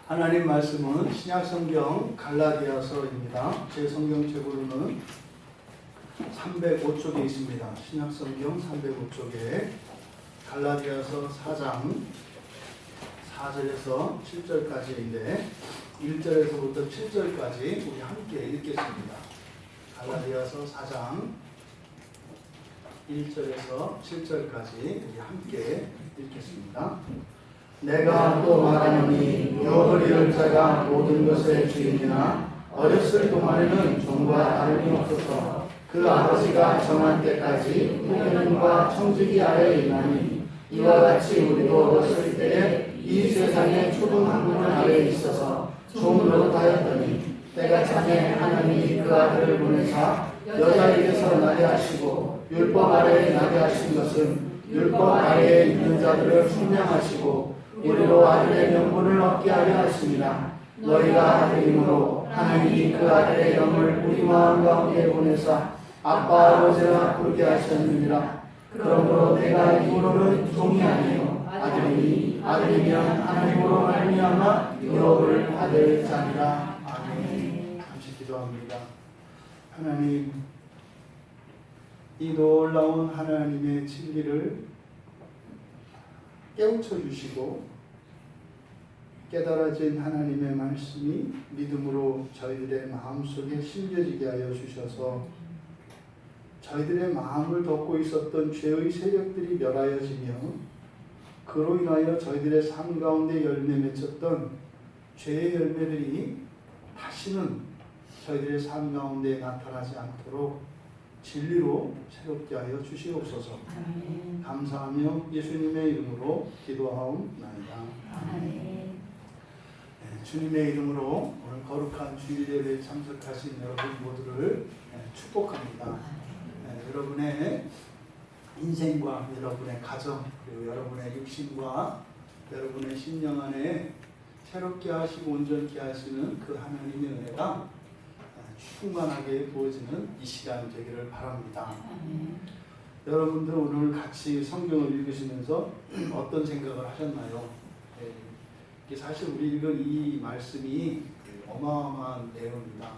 하나님 말씀은 신약성경 갈라디아서입니다. 제 성경책으로는 305쪽에 있습니다. 신약성경 305쪽에 갈라디아서 4장 4절에서 7절까지인데 1절에서부터 7절까지 우리 함께 읽겠습니다. 갈라디아서 4장 1절에서 7절까지 우리 함께 읽겠습니다. 내가 또 말하노니 요 이를 자가 모든 것의 주인이나 어렸을 동안에는 종과 다름이 없어서 그 아버지가 정한 때까지 후견과 청지기 아래에 있나니 이와 같이 우리도 어렸을 때에 이 세상의 초등학문 아래에 있어서 종 노릇하였더니 때가 차매 하나님이 그 아들을 보내사 여자에게서 나게 하시고 율법 아래에 나게 하신 것은 율법 아래에 있는 자들을 숙량하시고 우리로 아들의 명분을 얻게 하려 하십니다. 너희가 아들이므로 하나님이 그 아들의 영을 우리 마음 가운데 보내사 아빠 아버지라 부르게 하셨느니라. 그러므로 내가 이후로는 종이 아니요 아들이니 아들이면 하나님으로 말미암아 유업을 받을 자니라. 아멘. 잠시 기도합니다. 하나님, 이 놀라운 하나님의 진리를 깨우쳐 주시고 깨달아진 하나님의 말씀이 믿음으로 저희들의 마음속에 심겨지게 하여 주셔서 저희들의 마음을 덮고 있었던 죄의 세력들이 멸하여지며 그로 인하여 저희들의 삶 가운데 열매 맺혔던 죄의 열매들이 다시는 저희들의 삶 가운데 나타나지 않도록 진리로 새롭게 하여 주시옵소서. 아멘. 감사하며 예수님의 이름으로 기도하옵나이다. 아멘. 주님의 이름으로 오늘 거룩한 주일 예배에 참석하신 여러분 모두를 축복합니다. 여러분의 인생과 여러분의 가정 그리고 여러분의 육신과 여러분의 심령 안에 새롭게 하시고 온전케 하시는 그 하나님의 은혜가 충만하게 부어지는 이 시간 되기를 바랍니다. 여러분들 오늘 같이 성경을 읽으시면서 어떤 생각을 하셨나요? 사실 우리 읽은 이 말씀이 어마어마한 내용입니다.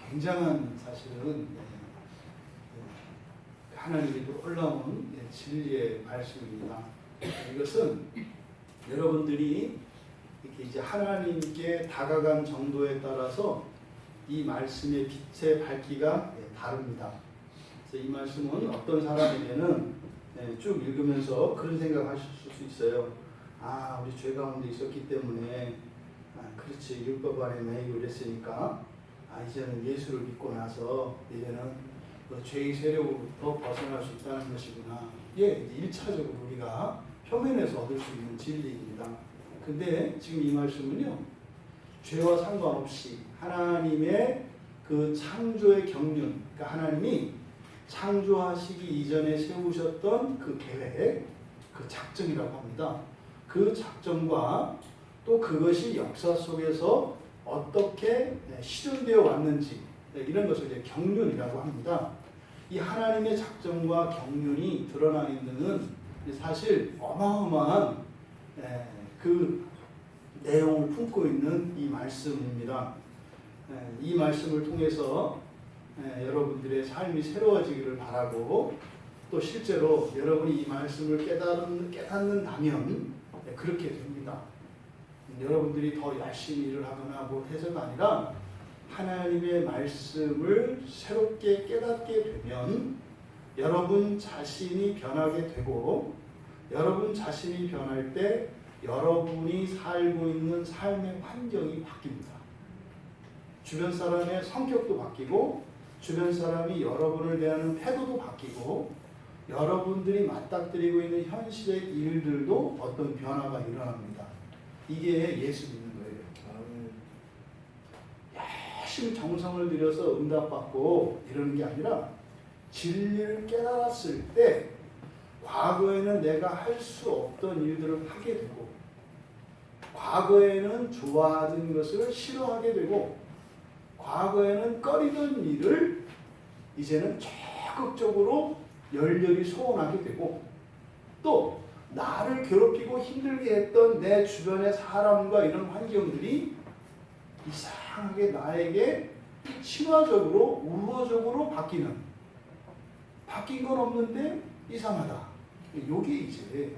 굉장한 사실은 하나님이 올라온 진리의 말씀입니다. 이것은 여러분들이 이렇게 이제 하나님께 다가간 정도에 따라서 이 말씀의 빛의 밝기가 다릅니다. 그래서 이 말씀은 어떤 사람에게는 쭉 읽으면서 그런 생각하실 수 있어요. 아, 우리 죄 가운데 있었기 때문에 그렇지, 율법 안에 매이고 그랬으니까 이제는 예수를 믿고 나서 이제는 죄의 세력으로부터 벗어날 수 있다는 것이구나. 이게 1차적으로 우리가 표면에서 얻을 수 있는 진리입니다. 근데 지금 이 말씀은요, 죄와 상관없이 하나님의 그 창조의 경륜, 그러니까 하나님이 창조하시기 이전에 세우셨던 그 계획, 그 작정이라고 합니다. 그 작정과 또 그것이 역사 속에서 어떻게 실현되어 왔는지 이런 것을 이제 경륜이라고 합니다. 이 하나님의 작정과 경륜이 드러나 있는 사실 어마어마한 그 내용을 품고 있는 이 말씀입니다. 이 말씀을 통해서 여러분들의 삶이 새로워지기를 바라고 또 실제로 여러분이 이 말씀을 깨닫는다면 그렇게 됩니다. 여러분들이 더 열심히 일을 하거나 뭐 해서가 아니라 하나님의 말씀을 새롭게 깨닫게 되면 여러분 자신이 변하게 되고 여러분 자신이 변할 때 여러분이 살고 있는 삶의 환경이 바뀝니다. 주변 사람의 성격도 바뀌고 주변 사람이 여러분을 대하는 태도도 바뀌고 여러분들이 맞닥뜨리고 있는 현실의 일들도 어떤 변화가 일어납니다. 이게 예수 믿는 거예요. 열심히 정성을 들여서 응답받고 이러는 게 아니라 진리를 깨달았을 때 과거에는 내가 할 수 없던 일들을 하게 되고 과거에는 좋아하던 것을 싫어하게 되고 과거에는 꺼리던 일을 이제는 적극적으로 열렬히 소원하게 되고 또 나를 괴롭히고 힘들게 했던 내 주변의 사람과 이런 환경들이 이상하게 나에게 친화적으로 우호적으로 바뀐 건 없는데 이상하다. 이게 이제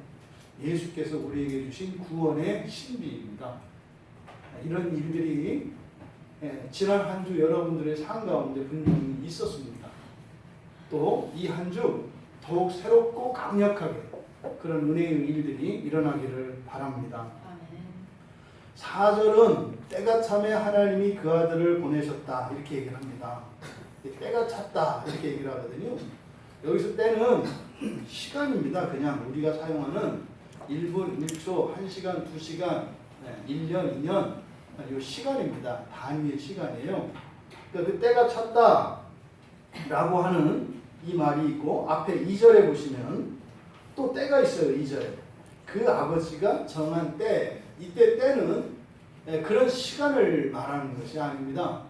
예수께서 우리에게 주신 구원의 신비입니다. 이런 일들이 지난 한 주 여러분들의 삶 가운데 분명히 있었습니다. 또 이 한 주 더욱 새롭고 강력하게 그런 은혜의 일들이 일어나기를 바랍니다. 아멘. 4절은 때가 참에 하나님이 그 아들을 보내셨다 이렇게 얘기를 합니다. 때가 찼다 이렇게 얘기를 하거든요. 여기서 때는 시간입니다. 그냥 우리가 사용하는 1분, 1초, 1시간, 2시간, 1년, 2년 이 시간입니다. 단위의 시간이에요. 그러니까 그 때가 찼다 라고 하는 이 말이 있고 앞에 2절에 보시면 또 때가 있어요. 2절에 그 아버지가 정한 때, 이때 때는 그런 시간을 말하는 것이 아닙니다.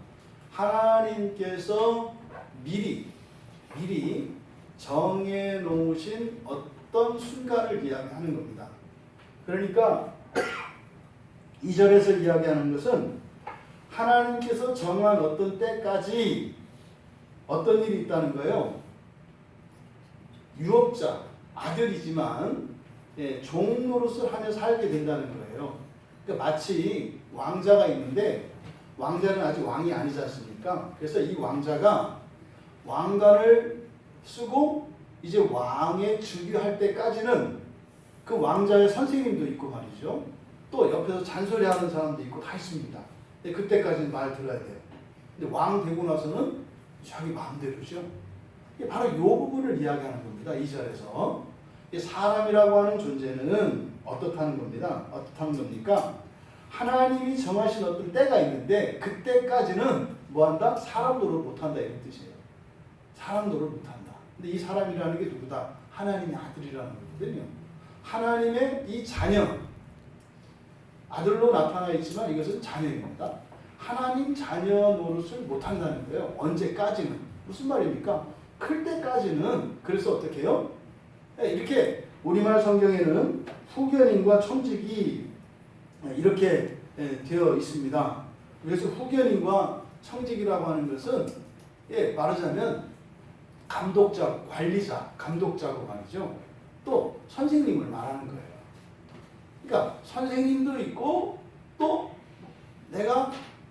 하나님께서 미리 정해 놓으신 어떤 순간을 이야기하는 겁니다. 그러니까 2절에서 이야기하는 것은 하나님께서 정한 어떤 때까지 어떤 일이 있다는 거예요. 유업자, 아들이지만 종 노릇을 하며 살게 된다는 거예요. 그러니까 마치 왕자가 있는데 왕자는 아직 왕이 아니지 않습니까? 그래서 이 왕자가 왕관을 쓰고 이제 왕의 즉위할 때까지는 그 왕자의 선생님도 있고 말이죠. 또 옆에서 잔소리하는 사람도 있고 다 있습니다. 근데 그때까지는 말 들어야 돼요. 근데 왕 되고 나서는 자기 마음대로죠. 바로 이 부분을 이야기하는 겁니다. 2절에서. 사람이라고 하는 존재는 어떻다는 겁니다. 어떻다는 겁니까? 하나님이 정하신 어떤 때가 있는데 그때까지는 뭐한다? 사람 노릇 못한다 이런 뜻이에요. 사람 노릇 못한다. 근데 이 사람이라는 게 누구다? 하나님의 아들이라는 거거든요. 하나님의 이 자녀, 아들로 나타나 있지만 이것은 자녀입니다. 하나님 자녀 노릇을 못한다는 거예요. 언제까지는. 무슨 말입니까? 클 때까지는. 그래서 어떻게 해요? 이렇게 우리말 성경에는 후견인과 청직이 이렇게 되어 있습니다. 그래서 후견인과 청직이라고 하는 것은 말하자면 감독자, 관리자, 감독자고 말이죠. 또 선생님을 말하는 거예요. 그러니까 선생님도 있고 또 내가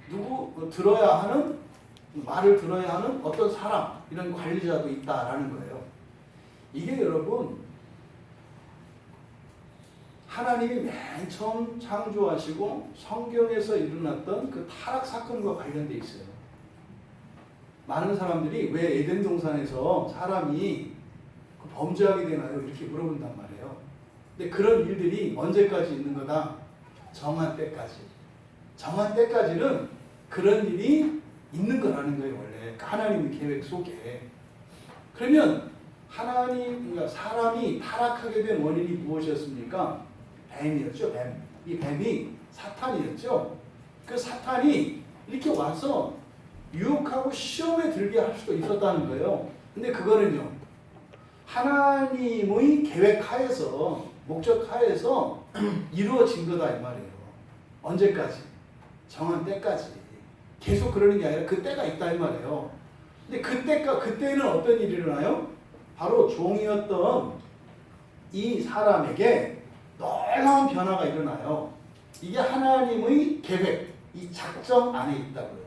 누구 들어야 하는 말을 들어야 하는 어떤 사람 이런 관리자도 있다라는 거예요. 이게 여러분 하나님이 맨 처음 창조하시고 성경에서 일어났던 그 타락 사건과 관련돼 있어요. 많은 사람들이 왜 에덴 동산에서 사람이 범죄하게 되나요? 이렇게 물어본단 말이에요. 근데 그런 일들이 언제까지 있는 거다? 정한 때까지. 정한 때까지는 그런 일이 있는 거라는 거예요, 원래. 하나님의 계획 속에. 그러면 그러니까 사람이 타락하게 된 원인이 무엇이었습니까? 뱀이었죠, 뱀. 이 뱀이 사탄이었죠. 그 사탄이 이렇게 와서 유혹하고 시험에 들게 할 수도 있었다는 거예요. 근데 그거는요, 하나님의 계획 하에서, 목적 하에서 이루어진 거다 이 말이에요. 언제까지? 정한 때까지. 계속 그러는 게 아니라 그 때가 있다 이 말이에요. 근데 그때는 어떤 일이 일어나요? 바로 종이었던 이 사람에게 놀라운 변화가 일어나요. 이게 하나님의 계획, 이 작정 안에 있다고요.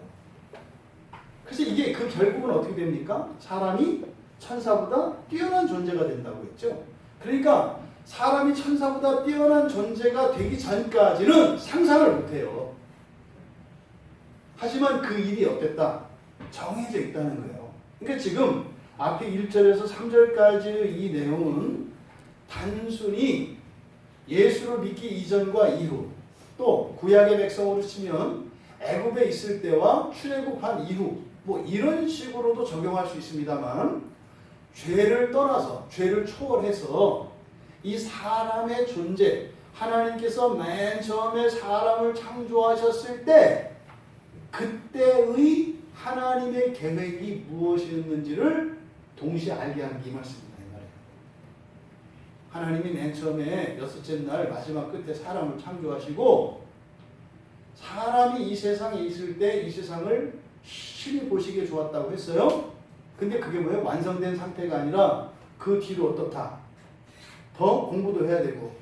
그래서 이게 그 결국은 어떻게 됩니까? 사람이 천사보다 뛰어난 존재가 된다고 했죠. 그러니까 사람이 천사보다 뛰어난 존재가 되기 전까지는 상상을 못해요. 하지만 그 일이 어땠다? 정해져 있다는 거예요. 그러니까 지금 앞에 1절에서 3절까지의 이 내용은 단순히 예수를 믿기 이전과 이후, 또 구약의 백성으로 치면 애굽에 있을 때와 출애굽한 이후, 뭐 이런 식으로도 적용할 수 있습니다만, 죄를 떠나서, 죄를 초월해서 이 사람의 존재, 하나님께서 맨 처음에 사람을 창조하셨을 때 그때의 하나님의 계획이 무엇이었는지를 동시에 알게 하는 게 이 말씀입니다. 이 말이에요. 하나님이 맨 처음에 여섯째 날 마지막 끝에 사람을 창조하시고 사람이 이 세상에 있을 때 이 세상을 신이 보시기에 좋았다고 했어요. 근데 그게 뭐예요? 완성된 상태가 아니라 그 뒤로 어떻다? 더 공부도 해야 되고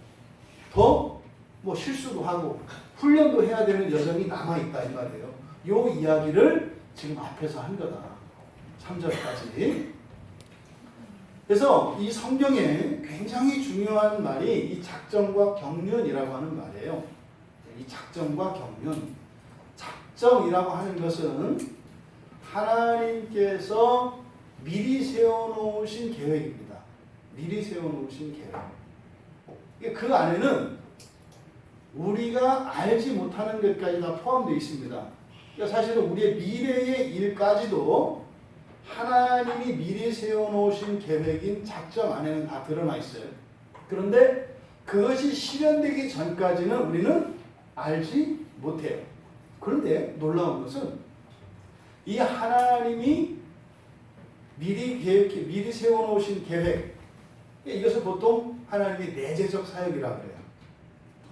더 뭐 실수도 하고 훈련도 해야 되는 여정이 남아있다 이 말이에요. 요 이야기를 지금 앞에서 한 거다. 3절까지. 그래서 이 성경에 굉장히 중요한 말이 이 작정과 경륜이라고 하는 말이에요. 이 작정과 경륜. 작정이라고 하는 것은 하나님께서 미리 세워놓으신 계획입니다. 미리 세워놓으신 계획. 그 안에는 우리가 알지 못하는 것까지 다 포함되어 있습니다. 그러니까 사실은 우리의 미래의 일까지도 하나님이 미리 세워놓으신 계획인 작정 안에는 다 드러나 있어요. 그런데 그것이 실현되기 전까지는 우리는 알지 못해요. 그런데 놀라운 것은 이 하나님이 미리 세워놓으신 계획, 이것을 보통 하나님의 내재적 사역이라고 그래요.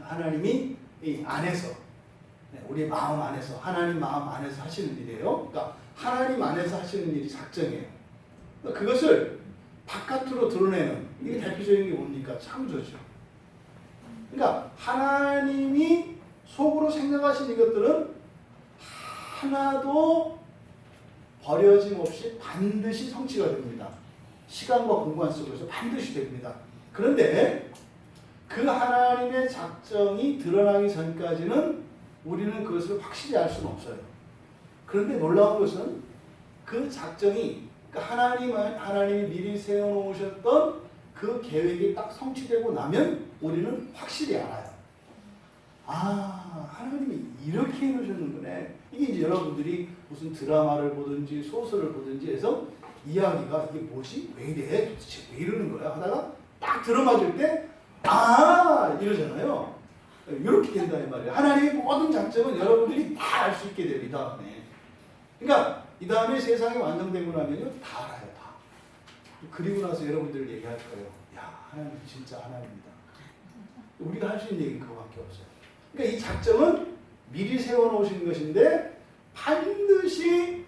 하나님이 이 안에서, 우리의 마음 안에서, 하나님 마음 안에서 하시는 일이에요. 그러니까 하나님 안에서 하시는 일이 작정이에요. 그러니까 그것을 바깥으로 드러내는, 이게 대표적인 게 뭡니까? 창조죠. 그러니까 하나님이 속으로 생각하신 이것들은 하나도 버려짐 없이 반드시 성취가 됩니다. 시간과 공간 속에서 반드시 됩니다. 그런데 그 하나님의 작정이 드러나기 전까지는 우리는 그것을 확실히 알 수는 없어요. 그런데 놀라운 것은 그 작정이, 하나님이 미리 세워놓으셨던 그 계획이 딱 성취되고 나면 우리는 확실히 알아요. 아, 하나님이 이렇게 해놓으셨는 거네. 이게 이제 여러분들이 무슨 드라마를 보든지 소설을 보든지 해서 이야기가 이게 뭐지? 왜 이래? 도대체 왜 이러는 거야? 하다가 딱 들어맞을 때 아! 이러잖아요. 이렇게 된다 이 말이에요. 하나님의 모든 작정은 여러분들이 다 알 수 있게 돼요. 이 다음에. 그러니까 이 다음에 세상이 완성되고 나면요. 다 알아요. 다. 그리고 나서 여러분들 얘기할 거예요. 야, 하나님 진짜 하나님이다. 우리가 할 수 있는 얘기는 그거밖에 없어요. 그러니까 이 작정은 미리 세워놓으신 것인데 반드시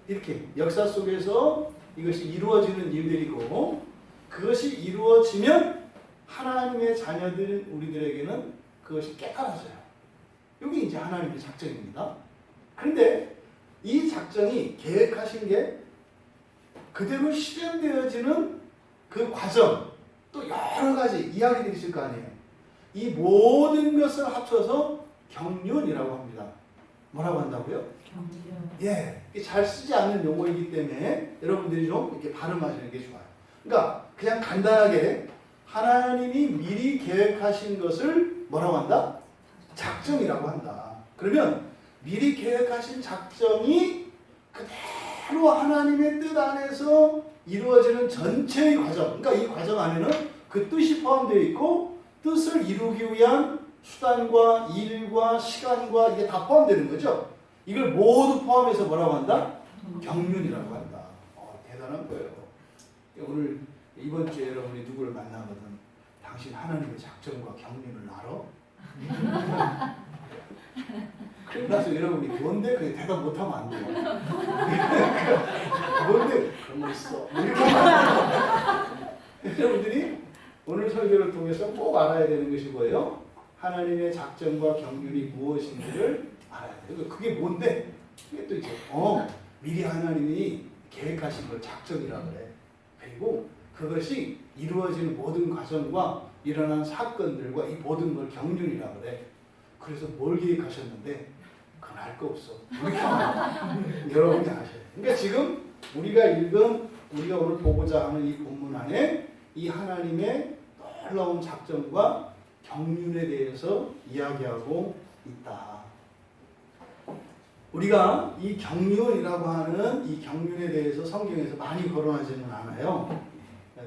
이렇게 역사 속에서 이것이 이루어지는 일들이고 그것이 이루어지면 하나님의 자녀들 우리들에게는 그것이 깨달아져요. 이게 이제 하나님의 작정입니다. 그런데 이 작정이 계획하신 게 그대로 실현되어지는 그 과정 또 여러 가지 이야기들이 있을 거 아니에요. 이 모든 것을 합쳐서 경륜이라고 합니다. 뭐라고 한다고요? 경륜. 예, 잘 쓰지 않는 용어이기 때문에 여러분들이 좀 이렇게 발음하시는 게 좋아요. 그러니까 그냥 간단하게 하나님이 미리 계획하신 것을 뭐라고 한다? 작정이라고 한다. 그러면 미리 계획하신 작정이 그대로 하나님의 뜻 안에서 이루어지는 전체의 과정. 그러니까 이 과정 안에는 그 뜻이 포함되어 있고 뜻을 이루기 위한 수단과 일과 시간과 이게 다 포함되는 거죠. 이걸 모두 포함해서 뭐라고 한다? 경륜이라고 한다. 대단한 거예요. 오늘 이번 주에 여러분이 누구를 만나거든 당신 하나님의 작정과 경륜을 알아? 그러고 나서 여러분이 뭔데? 그게 대답 못하면 안 돼요. 뭔데? 그런 거 있어. 이렇게 여러분들이 오늘 설교를 통해서 꼭 알아야 되는 것이 뭐예요? 하나님의 작정과 경륜이 무엇인지를 알아야 돼요. 그게 뭔데? 그게 또 이제 미리 하나님이 계획하신 걸 작정이라 그래. 그리고 그것이 이루어지는 모든 과정과 일어난 사건들과 이 모든 걸 경륜이라 그래. 그래서 뭘 계획하셨는데 그건 알 거 없어. 이렇게 여러분이 아셔요. 그러니까 지금 우리가 우리가 오늘 보고자 하는 이 본문 안에 이 하나님의 놀라운 작정과 경륜에 대해서 이야기하고 있다. 우리가 이 경륜이라고 하는 이 경륜에 대해서 성경에서 많이 거론하지는 않아요.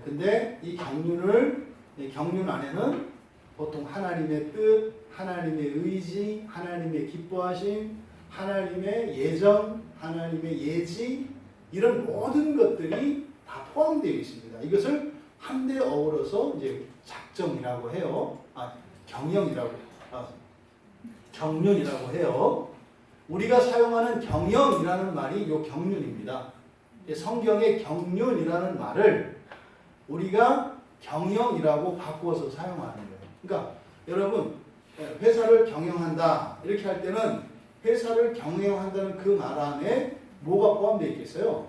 근데 이 경륜 안에는 보통 하나님의 뜻, 하나님의 의지, 하나님의 기뻐하심, 하나님의 예정, 하나님의 예지 이런 모든 것들이 다 포함되어 있습니다. 이것을 한데 어우러서 이제 작정이라고 해요. 경륜이라고 해요. 우리가 사용하는 경영이라는 말이 요 경륜입니다. 성경의 경륜이라는 말을 우리가 경영이라고 바꾸어서 사용하는 거예요. 그러니까 여러분 회사를 경영한다 이렇게 할 때는 회사를 경영한다는 그 말 안에 뭐가 포함되어 있겠어요?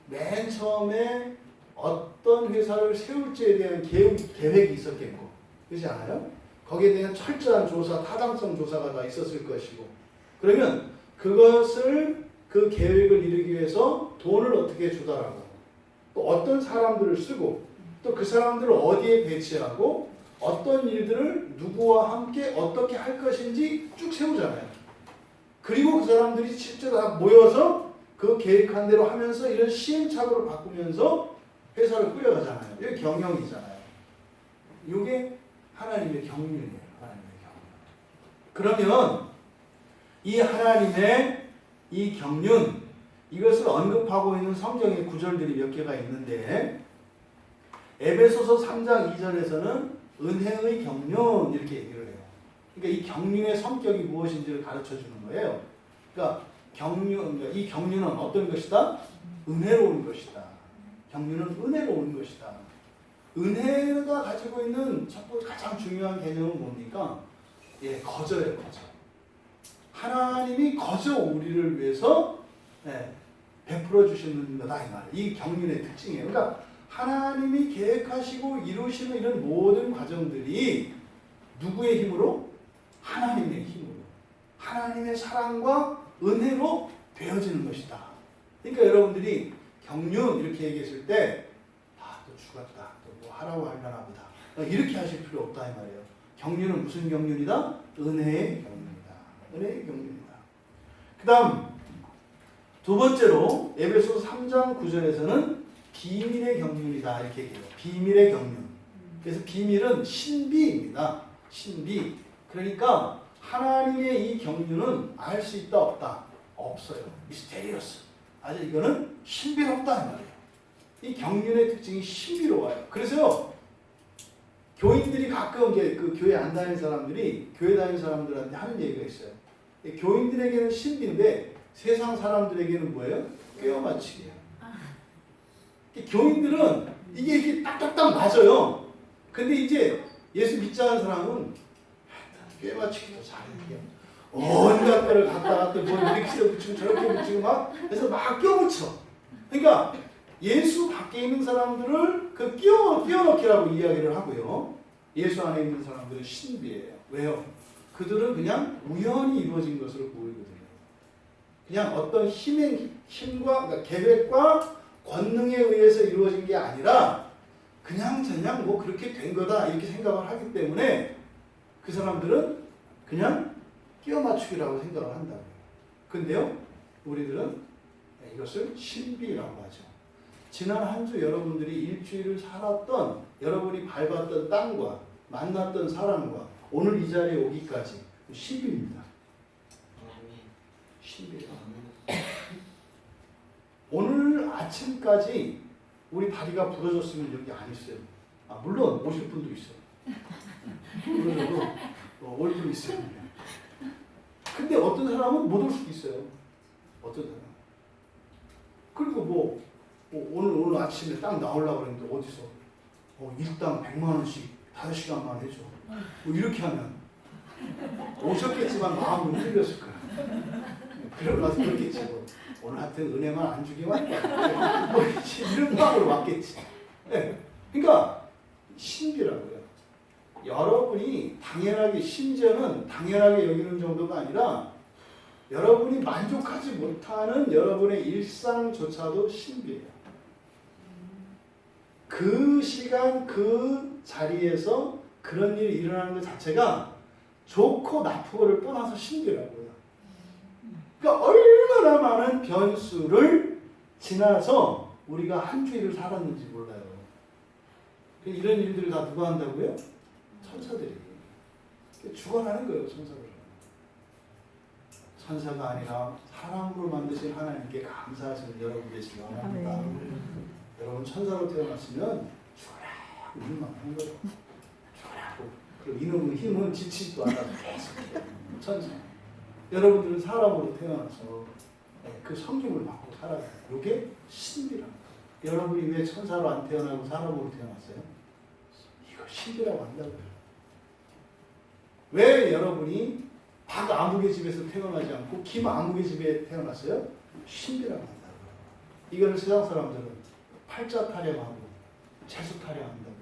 맨 처음에 어떤 회사를 세울지에 대한 계획이 있었겠고, 그렇지 않아요? 거기에 대한 철저한 조사, 타당성 조사가 다 있었을 것이고, 그러면 그 계획을 이루기 위해서 돈을 어떻게 조달하고, 또 어떤 사람들을 쓰고, 또 그 사람들을 어디에 배치하고, 어떤 일들을 누구와 함께 어떻게 할 것인지 쭉 세우잖아요. 그리고 그 사람들이 실제로 다 모여서 그 계획한 대로 하면서 이런 시행착오를 바꾸면서 회사를 꾸려가잖아요. 이게 경영이잖아요. 이게 하나님의 경륜이에요. 하나님의 경륜. 그러면 이 하나님의 이 경륜, 이것을 언급하고 있는 성경의 구절들이 몇 개가 있는데, 에베소서 3장 2절에서는 은혜의 경륜 이렇게 얘기를 해요. 그러니까 이 경륜의 성격이 무엇인지를 가르쳐 주는 거예요. 그러니까 이 경륜은 어떤 것이다? 은혜로운 것이다. 경륜은 은혜로운 것이다. 은혜가 가지고 있는 첫 번째 가장 중요한 개념은 뭡니까? 거저예요, 거저. 하나님이 거저 우리를 위해서 베풀어 주시는 거다 이 말이에요. 이 경륜의 특징이에요. 그러니까 하나님이 계획하시고 이루시는 이런 모든 과정들이 누구의 힘으로? 하나님의 힘으로. 하나님의 사랑과 은혜로 되어지는 것이다. 그러니까 여러분들이 경륜 이렇게 얘기했을 때 또 죽었다. 또 뭐 하라고 하려나 보다. 이렇게 하실 필요 없다 이 말이에요. 경륜은 무슨 경륜이다? 은혜의 경륜이다. 은혜의 경륜이다. 그 다음 두 번째로 에베소 3장 9절에서는 비밀의 경륜이다 이렇게 얘기해요. 비밀의 경륜. 그래서 비밀은 신비입니다. 신비. 그러니까 하나님의 이 경륜은 알 수 있다 없다? 없어요. 미스테리어스. 아주 이거는 신비롭다 이 말이에요. 이 경륜의 특징이 신비로워요. 그래서 교인들이 가끔 이제 그 교회 안 다니는 사람들이 교회 다니는 사람들한테 하는 얘기가 있어요. 교인들에게는 신비인데 세상 사람들에게는 뭐예요? 꿰어 맞추기예요. 교인들은 이게 딱딱딱 맞아요. 근데 이제 예수 믿지 않은 사람은 꿰 맞추기도 잘해요. 온갖 거를 갖다가 또 뭐 이렇게 붙이고 저렇게 붙이고 막 그래서 막 껴붙여. 그러니까 예수 밖에 있는 사람들을 그 끼워넣기라고 이야기를 하고요. 예수 안에 있는 사람들은 신비예요. 왜요? 그들은 그냥 우연히 이루어진 것으로 보이거든요. 그냥 어떤 힘과 그러니까 계획과 권능에 의해서 이루어진 게 아니라 그냥 뭐 그렇게 된 거다 이렇게 생각을 하기 때문에 그 사람들은 그냥 끼워 맞추기라고 생각을 한다고요. 근데요, 우리들은 이것을 신비라고 하죠. 지난 한 주 여러분들이 일주일을 살았던 여러분이 밟았던 땅과 만났던 사람과 오늘 이 자리에 오기까지 신비입니다. 신비다. 오늘 아침까지 우리 다리가 부러졌으면 여기 안 있어요. 물론 오실 분도 있어요. 부러져도 올 분 있어요. 근데 어떤 사람은 못 올 수도 있어요. 어떤 사람. 그리고 오늘 아침에 딱 나오려고 그랬는데 어디서 일당 100만 원씩 5시간만 해줘. 이렇게 하면 오셨겠지만 마음은 틀렸을 거야. 그러고 나서 그렇겠지. 오늘 하여튼 은혜만 안 주기만 이런 마음으로 왔겠지. 네. 그러니까 신비라고요. 여러분이 당연하게 심지어는 당연하게 여기는 정도가 아니라 여러분이 만족하지 못하는 여러분의 일상조차도 신비해요. 그 시간 그 자리에서 그런 일이 일어나는 것 자체가 좋고 나쁘고를 떠나서 신비라고요. 그러니까 얼마나 많은 변수를 지나서 우리가 한 주일을 살았는지 몰라요. 이런 일들을 다 누가 한다고요? 천사들이. 죽어나는 거예요, 천사들. 천사가 아니라 사람으로 만드신 하나님께 감사하시는 여러분 되시기 바랍니다. 여러분 천사로 태어났으면 죽어라 일만 하는 거예요. 그리고 이놈의 힘은 지치지도 않아서 계속해요. 천사. 여러분들은 사람으로 태어나서 그 성김을 받고 살아요. 이게 신비랍니다. 여러분이 왜 천사로 안 태어나고 사람으로 태어났어요? 이거 신비라고 한다고요. 왜 여러분이 박 아무개 집에서 태어나지 않고 김 아무개 집에 태어났어요? 신비라고 한다고요. 이거는 세상 사람들은 팔자 타령하고 재수 타령한다고요.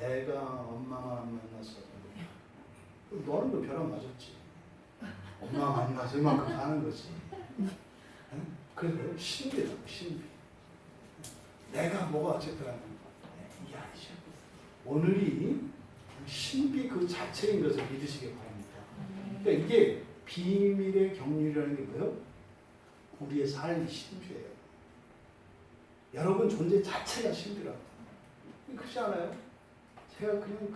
내가 엄마만 안 만났어. 너는 그 벼락 맞았지. 엄마가 만나서 이만큼 사는 거지. 그래서 신비라고 신비. 내가 뭐가 어쨌든 이게 아니죠. 오늘이 신비 그 자체인 것을 믿으시기 바랍니다. 그러니까 이게 비밀의 경륜이라는 게 뭐예요? 우리의 삶이 신비예요. 여러분 존재 자체가 신비라고. 그렇지 않아요? 제가 그냥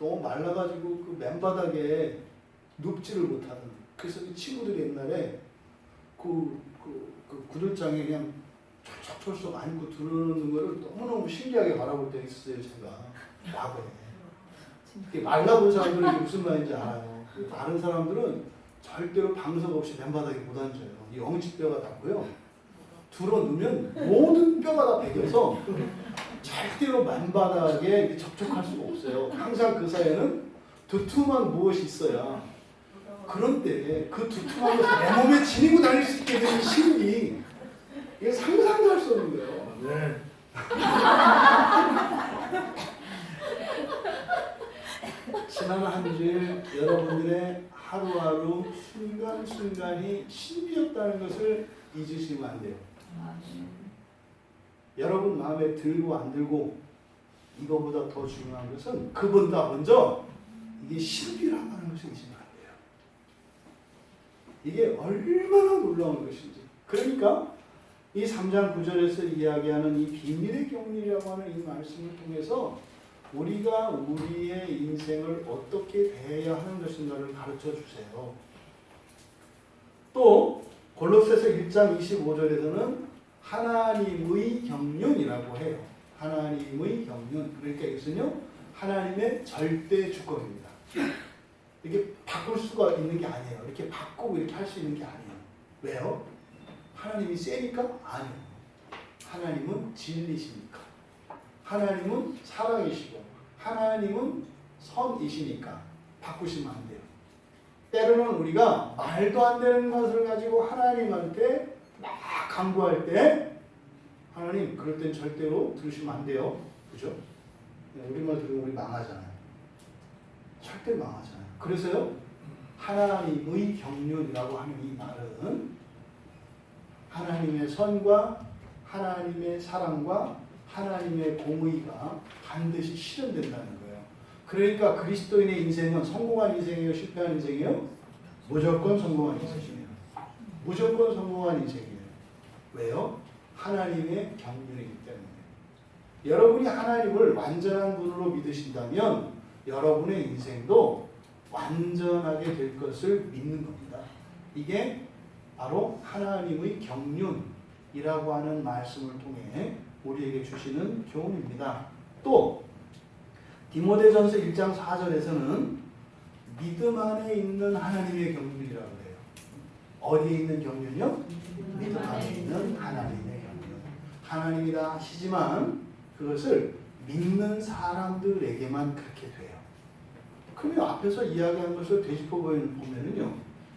너무 말라가지고 그 맨바닥에 눕지를 못하던. 그래서 그 친구들이 옛날에 그 구들장에 그냥 철썩철썩 안고 들어오는 거를 너무너무 신기하게 바라볼 때가 있었어요, 제가. 과거에. 그게 말라본 사람들은 무슨 말인지 알아요. 다른 사람들은 절대로 방석 없이 맨바닥에 못 앉아요. 이 엉치뼈가 닿고요. 들어누면 모든 뼈가 다 베겨서 절대로 맨바닥에 접촉할 수가 없어요. 항상 그 사이에는 두툼한 무엇이 있어야. 그런데 그 두툼한 것을 내 몸에 지니고 다닐 수 있게 되는 신비, 이게 상상도 할 수 없는 거예요. 네. 지난 한 주일 여러분들의 하루하루 순간순간이 신비였다는 것을 잊으시면 안 돼요. 여러분 마음에 들고 안 들고 이거보다 더 중요한 것은 그보다 먼저 이게 신비라고 하는 것을 잊으면 안 돼요. 이게 얼마나 놀라운 것인지. 그러니까 이 3장 9절에서 이야기하는 이 비밀의 경륜이라고 하는 이 말씀을 통해서 우리가 우리의 인생을 어떻게 대해야 하는 것인가를 가르쳐 주세요. 또 골로새서 1장 25절에서는 하나님의 경륜이라고 해요. 하나님의 경륜. 그러니까 이것은요, 하나님의 절대 주권입니다. 이게 바꿀 수가 있는 게 아니에요. 이렇게 바꾸고 이렇게 할 수 있는 게 아니에요. 왜요? 하나님이 세니까? 아니에요. 하나님은 진리시니까. 하나님은 사랑이시고 하나님은 선이시니까 바꾸시면 안 돼요. 때로는 우리가 말도 안 되는 것을 가지고 하나님한테 막 간구할 때 하나님 그럴 땐 절대로 들으시면 안 돼요. 그죠? 우리말 들으면 우리 망하잖아요. 절대 망하잖아요. 그래서요, 하나님의 경륜이라고 하는 이 말은 하나님의 선과 하나님의 사랑과 하나님의 공의가 반드시 실현된다는 거예요. 그러니까 그리스도인의 인생은 성공한 인생이에요? 실패한 인생이에요? 무조건 성공한 인생이에요. 무조건 성공한 인생이에요. 왜요? 하나님의 경륜이기 때문에. 여러분이 하나님을 완전한 분으로 믿으신다면 여러분의 인생도 완전하게 될 것을 믿는 겁니다. 이게 바로 하나님의 경륜이라고 하는 말씀을 통해 우리에게 주시는 교훈입니다. 또 디모데전서 1장 4절에서는 믿음 안에 있는 하나님의 경륜이라고 해요. 어디에 있는 경륜이요? 믿음 안에 있는 하나님의 경륜. 하나님이 다 하시지만 그것을 믿는 사람들에게만 그렇게 돼요. 그러면 앞에서 이야기한 것을 되짚어 보면은요,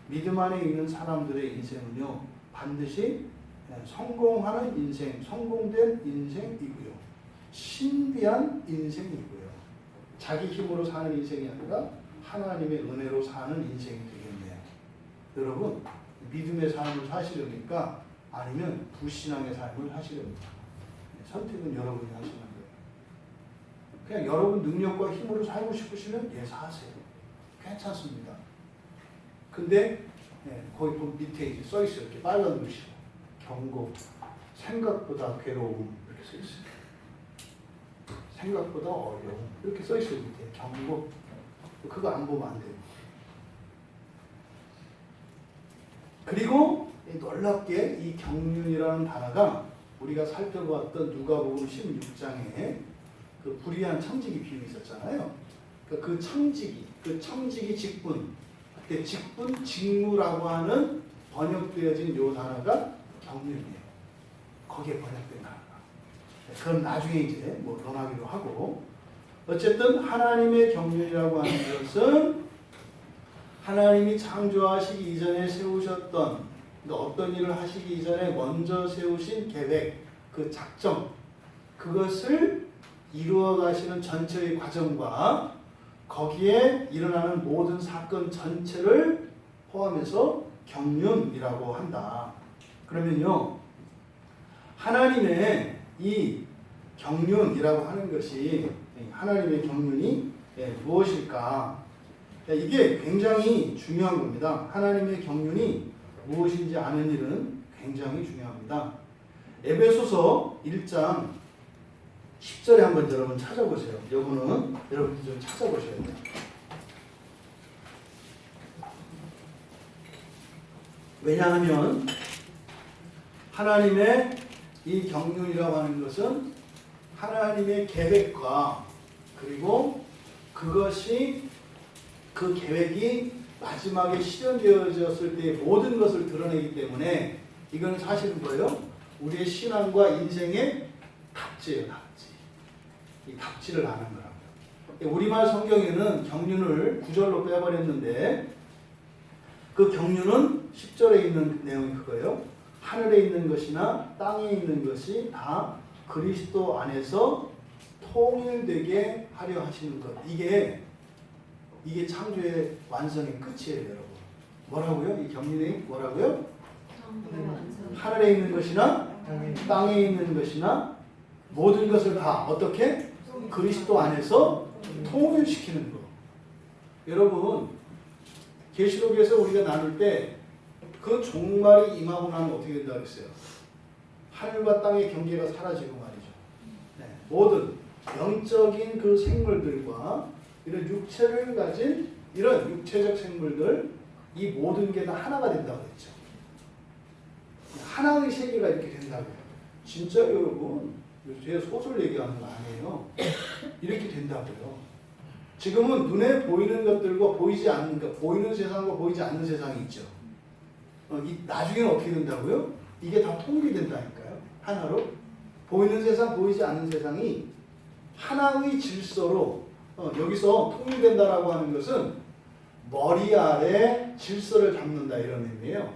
믿음 안에 있는 사람들의 인생은요, 반드시 성공하는 인생, 성공된 인생이고요. 신비한 인생이고요. 자기 힘으로 사는 인생이 아니라 하나님의 은혜로 사는 인생이 되겠네요. 여러분, 믿음의 삶을 사시려니까 아니면 불신앙의 삶을 사시려니까 선택은 여러분이 하시는 거예요. 그냥 여러분 능력과 힘으로 살고 싶으시면 사세요. 괜찮습니다. 근데 거기 보면 밑에 이제 써 있어요. 이렇게 빨간 글씨로. 경고, 생각보다 괴로움 이렇게 써 있어요. 생각보다 어려움 이렇게 써 있어요. 밑에 경고. 그거 안 보면 안 돼요. 그리고 놀랍게 이 경륜이라는 단어가 우리가 살펴봤던 누가복음 16장에 그 불의한 청지기 비유 있었잖아요. 그러니까 그 청지기 직분, 그때 직분, 직무라고 하는 번역되어진 요 단어가 경륜이에요. 거기에 번역된 단어가. 그건 나중에 이제 뭐 논하기로 하고, 어쨌든 하나님의 경륜이라고 하는 것은 하나님이 창조하시기 이전에 세우셨던, 그러니까 어떤 일을 하시기 이전에 먼저 세우신 계획, 그 작정, 그것을 이루어 가시는 전체의 과정과 거기에 일어나는 모든 사건 전체를 포함해서 경륜이라고 한다. 그러면요, 하나님의 이 경륜이라고 하는 것이, 하나님의 경륜이 무엇일까? 이게 굉장히 중요한 겁니다. 하나님의 경륜이 무엇인지 아는 일은 굉장히 중요합니다. 에베소서 1장 10절에 한번 여러분 찾아보세요. 이거는 여러분이 좀 찾아보셔야 돼요. 왜냐하면 하나님의 이 경륜이라고 하는 것은 하나님의 계획과 그리고 그것이 그 계획이 마지막에 실현되어졌을 때 모든 것을 드러내기 때문에 이건 사실은 뭐예요? 우리의 신앙과 인생의 답지예요, 답지. 이 답지를 아는 거라고요. 우리말 성경에는 경륜을 구절로 빼버렸는데 그 경륜은 10절에 있는 내용이 그거예요. 하늘에 있는 것이나 땅에 있는 것이 다 그리스도 안에서 통일되게 하려 하시는 것. 이게 창조의 완성의 끝이에요, 여러분. 뭐라고요? 이 경륜이 뭐라고요? 하늘에 있는 것이나 땅에 있는 것이나 모든 것을 다 어떻게? 그리스도 안에서 통일시키는 것. 여러분, 계시록에서 우리가 나눌 때 그 종말이 임하고 나면 어떻게 된다고 했어요? 하늘과 땅의 경계가 사라지고 말이죠. 네, 모든 영적인 그 생물들과 이런 육체를 가진 이런 육체적 생물들, 이 모든 게 다 하나가 된다고 했죠. 하나의 세계가 이렇게 된다고요. 진짜 여러분, 제가 소설 얘기하는 거 아니에요. 이렇게 된다고요. 지금은 눈에 보이는 것들과 보이지 않는 것, 보이는 세상과 보이지 않는 세상이 있죠. 나중에는 어떻게 된다고요? 이게 다 통일이 된다니까요. 하나로. 보이는 세상, 보이지 않는 세상이 하나의 질서로 여기서 통일된다라고 하는 것은 머리 아래 질서를 잡는다 이런 의미예요.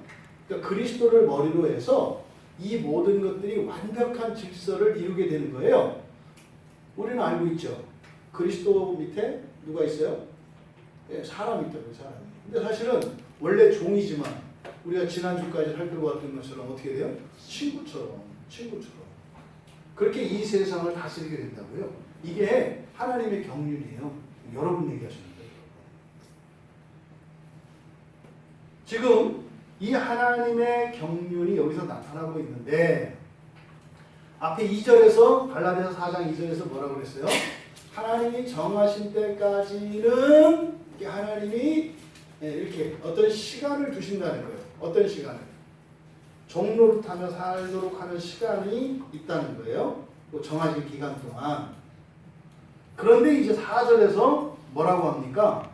그러니까 그리스도를 머리로 해서 이 모든 것들이 완벽한 질서를 이루게 되는 거예요. 우리는 알고 있죠. 그리스도 밑에 누가 있어요? 네, 사람이 있다고요, 사람이. 근데 사실은 원래 종이지만 우리가 지난주까지 살펴봤던 것처럼 어떻게 돼요? 친구처럼. 그렇게 이 세상을 다스리게 된다고요. 이게 하나님의 경륜이에요. 여러분 얘기하시는 거예요. 지금 이 하나님의 경륜이 여기서 나타나고 있는데 앞에 2절에서 갈라디아서 4장 2절에서 뭐라고 그랬어요? 하나님이 정하신 때까지는 하나님이 이렇게 어떤 시간을 두신다는 거예요. 어떤 시간을? 종로릇하며 살도록 하는 시간이 있다는 거예요. 또 정해진 기간 동안. 그런데 이제 4절에서 뭐라고 합니까?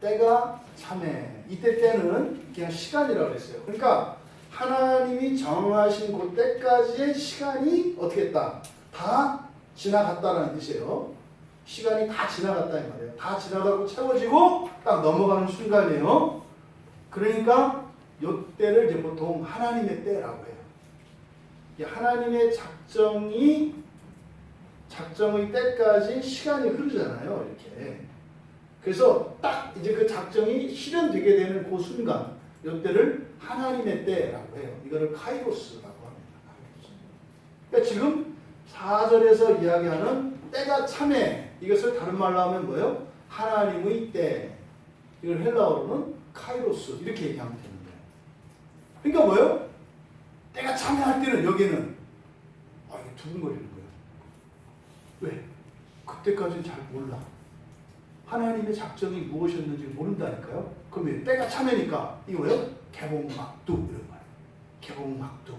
때가 참해. 이때 때는 그냥 시간이라고 했어요. 그러니까 하나님이 정하신 그 때까지의 시간이 어떻게 했다? 다 지나갔다라는 뜻이에요. 시간이 다 지나갔다 이 말이에요. 다 지나가고 채워지고 딱 넘어가는 순간이에요. 그러니까 요 때를 이제 보통 하나님의 때라고 해요. 하나님의 작정의 때까지 시간이 흐르잖아요. 이렇게. 그래서 딱 이제 그 작정이 실현되게 되는 그 순간, 요 때를 하나님의 때라고 해요. 이거를 카이로스라고 합니다. 그러니까 지금 4절에서 이야기하는 때가 참해. 이것을 다른 말로 하면 뭐예요? 하나님의 때. 이걸 헬라어로는 카이로스. 이렇게 얘기하면 되는 거예요. 그러니까 뭐예요? 때가 참여할 때는 여기는 이게 두근거리는 거예요. 왜? 그때까지는 잘 몰라. 하나님의 작정이 무엇이었는지 모른다니까요. 그러면 때가 참여니까 이거 뭐예요? 개봉막두 이런 거예요. 개봉막두.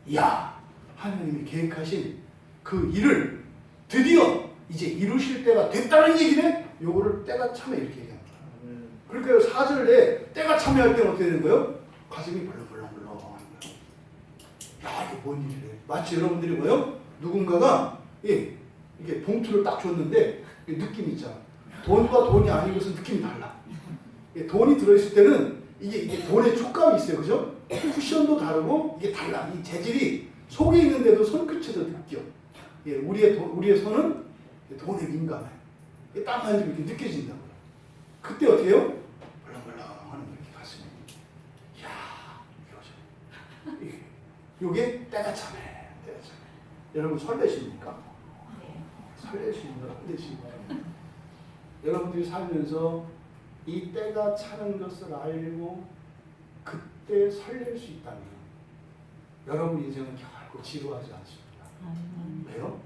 이야, 하나님이 계획하신 그 일을 드디어 이제 이루실 때가 됐다는 얘기네? 요거를 때가 참에 이렇게 얘기합니다. 그러니까 4절에 때가 참여할 때는 어떻게 되는 거예요? 가슴이 벌렁벌렁벌렁 하는 거예요. 야, 이게 뭔 일이래. 마치 여러분들이 뭐예요? 누군가가 이게 봉투를 딱 줬는데 느낌이 있잖아. 돈과 돈이 아닌 것은 느낌이 달라. 돈이 들어있을 때는 이게 돈의 촉감이 있어요. 그죠? 쿠션도 다르고 이게 달라. 이 재질이 속에 있는데도 손끝에서 느껴. 우리의 손은 돈에 민감해. 딱 만지면 이렇게 느껴진다고요. 그때 어떻게 해요? 벌렁벌렁 하는 거 이렇게 가슴이. 이야, 이거죠. 요게 때가 참해. 때가 참해. 여러분 설레십니까? 설레십니까? 설레십니까? 여러분들이 살면서 이 때가 차는 것을 알고 그때 설렐 수 있다면 여러분 인생은 결코 지루하지 않습니다. 왜요?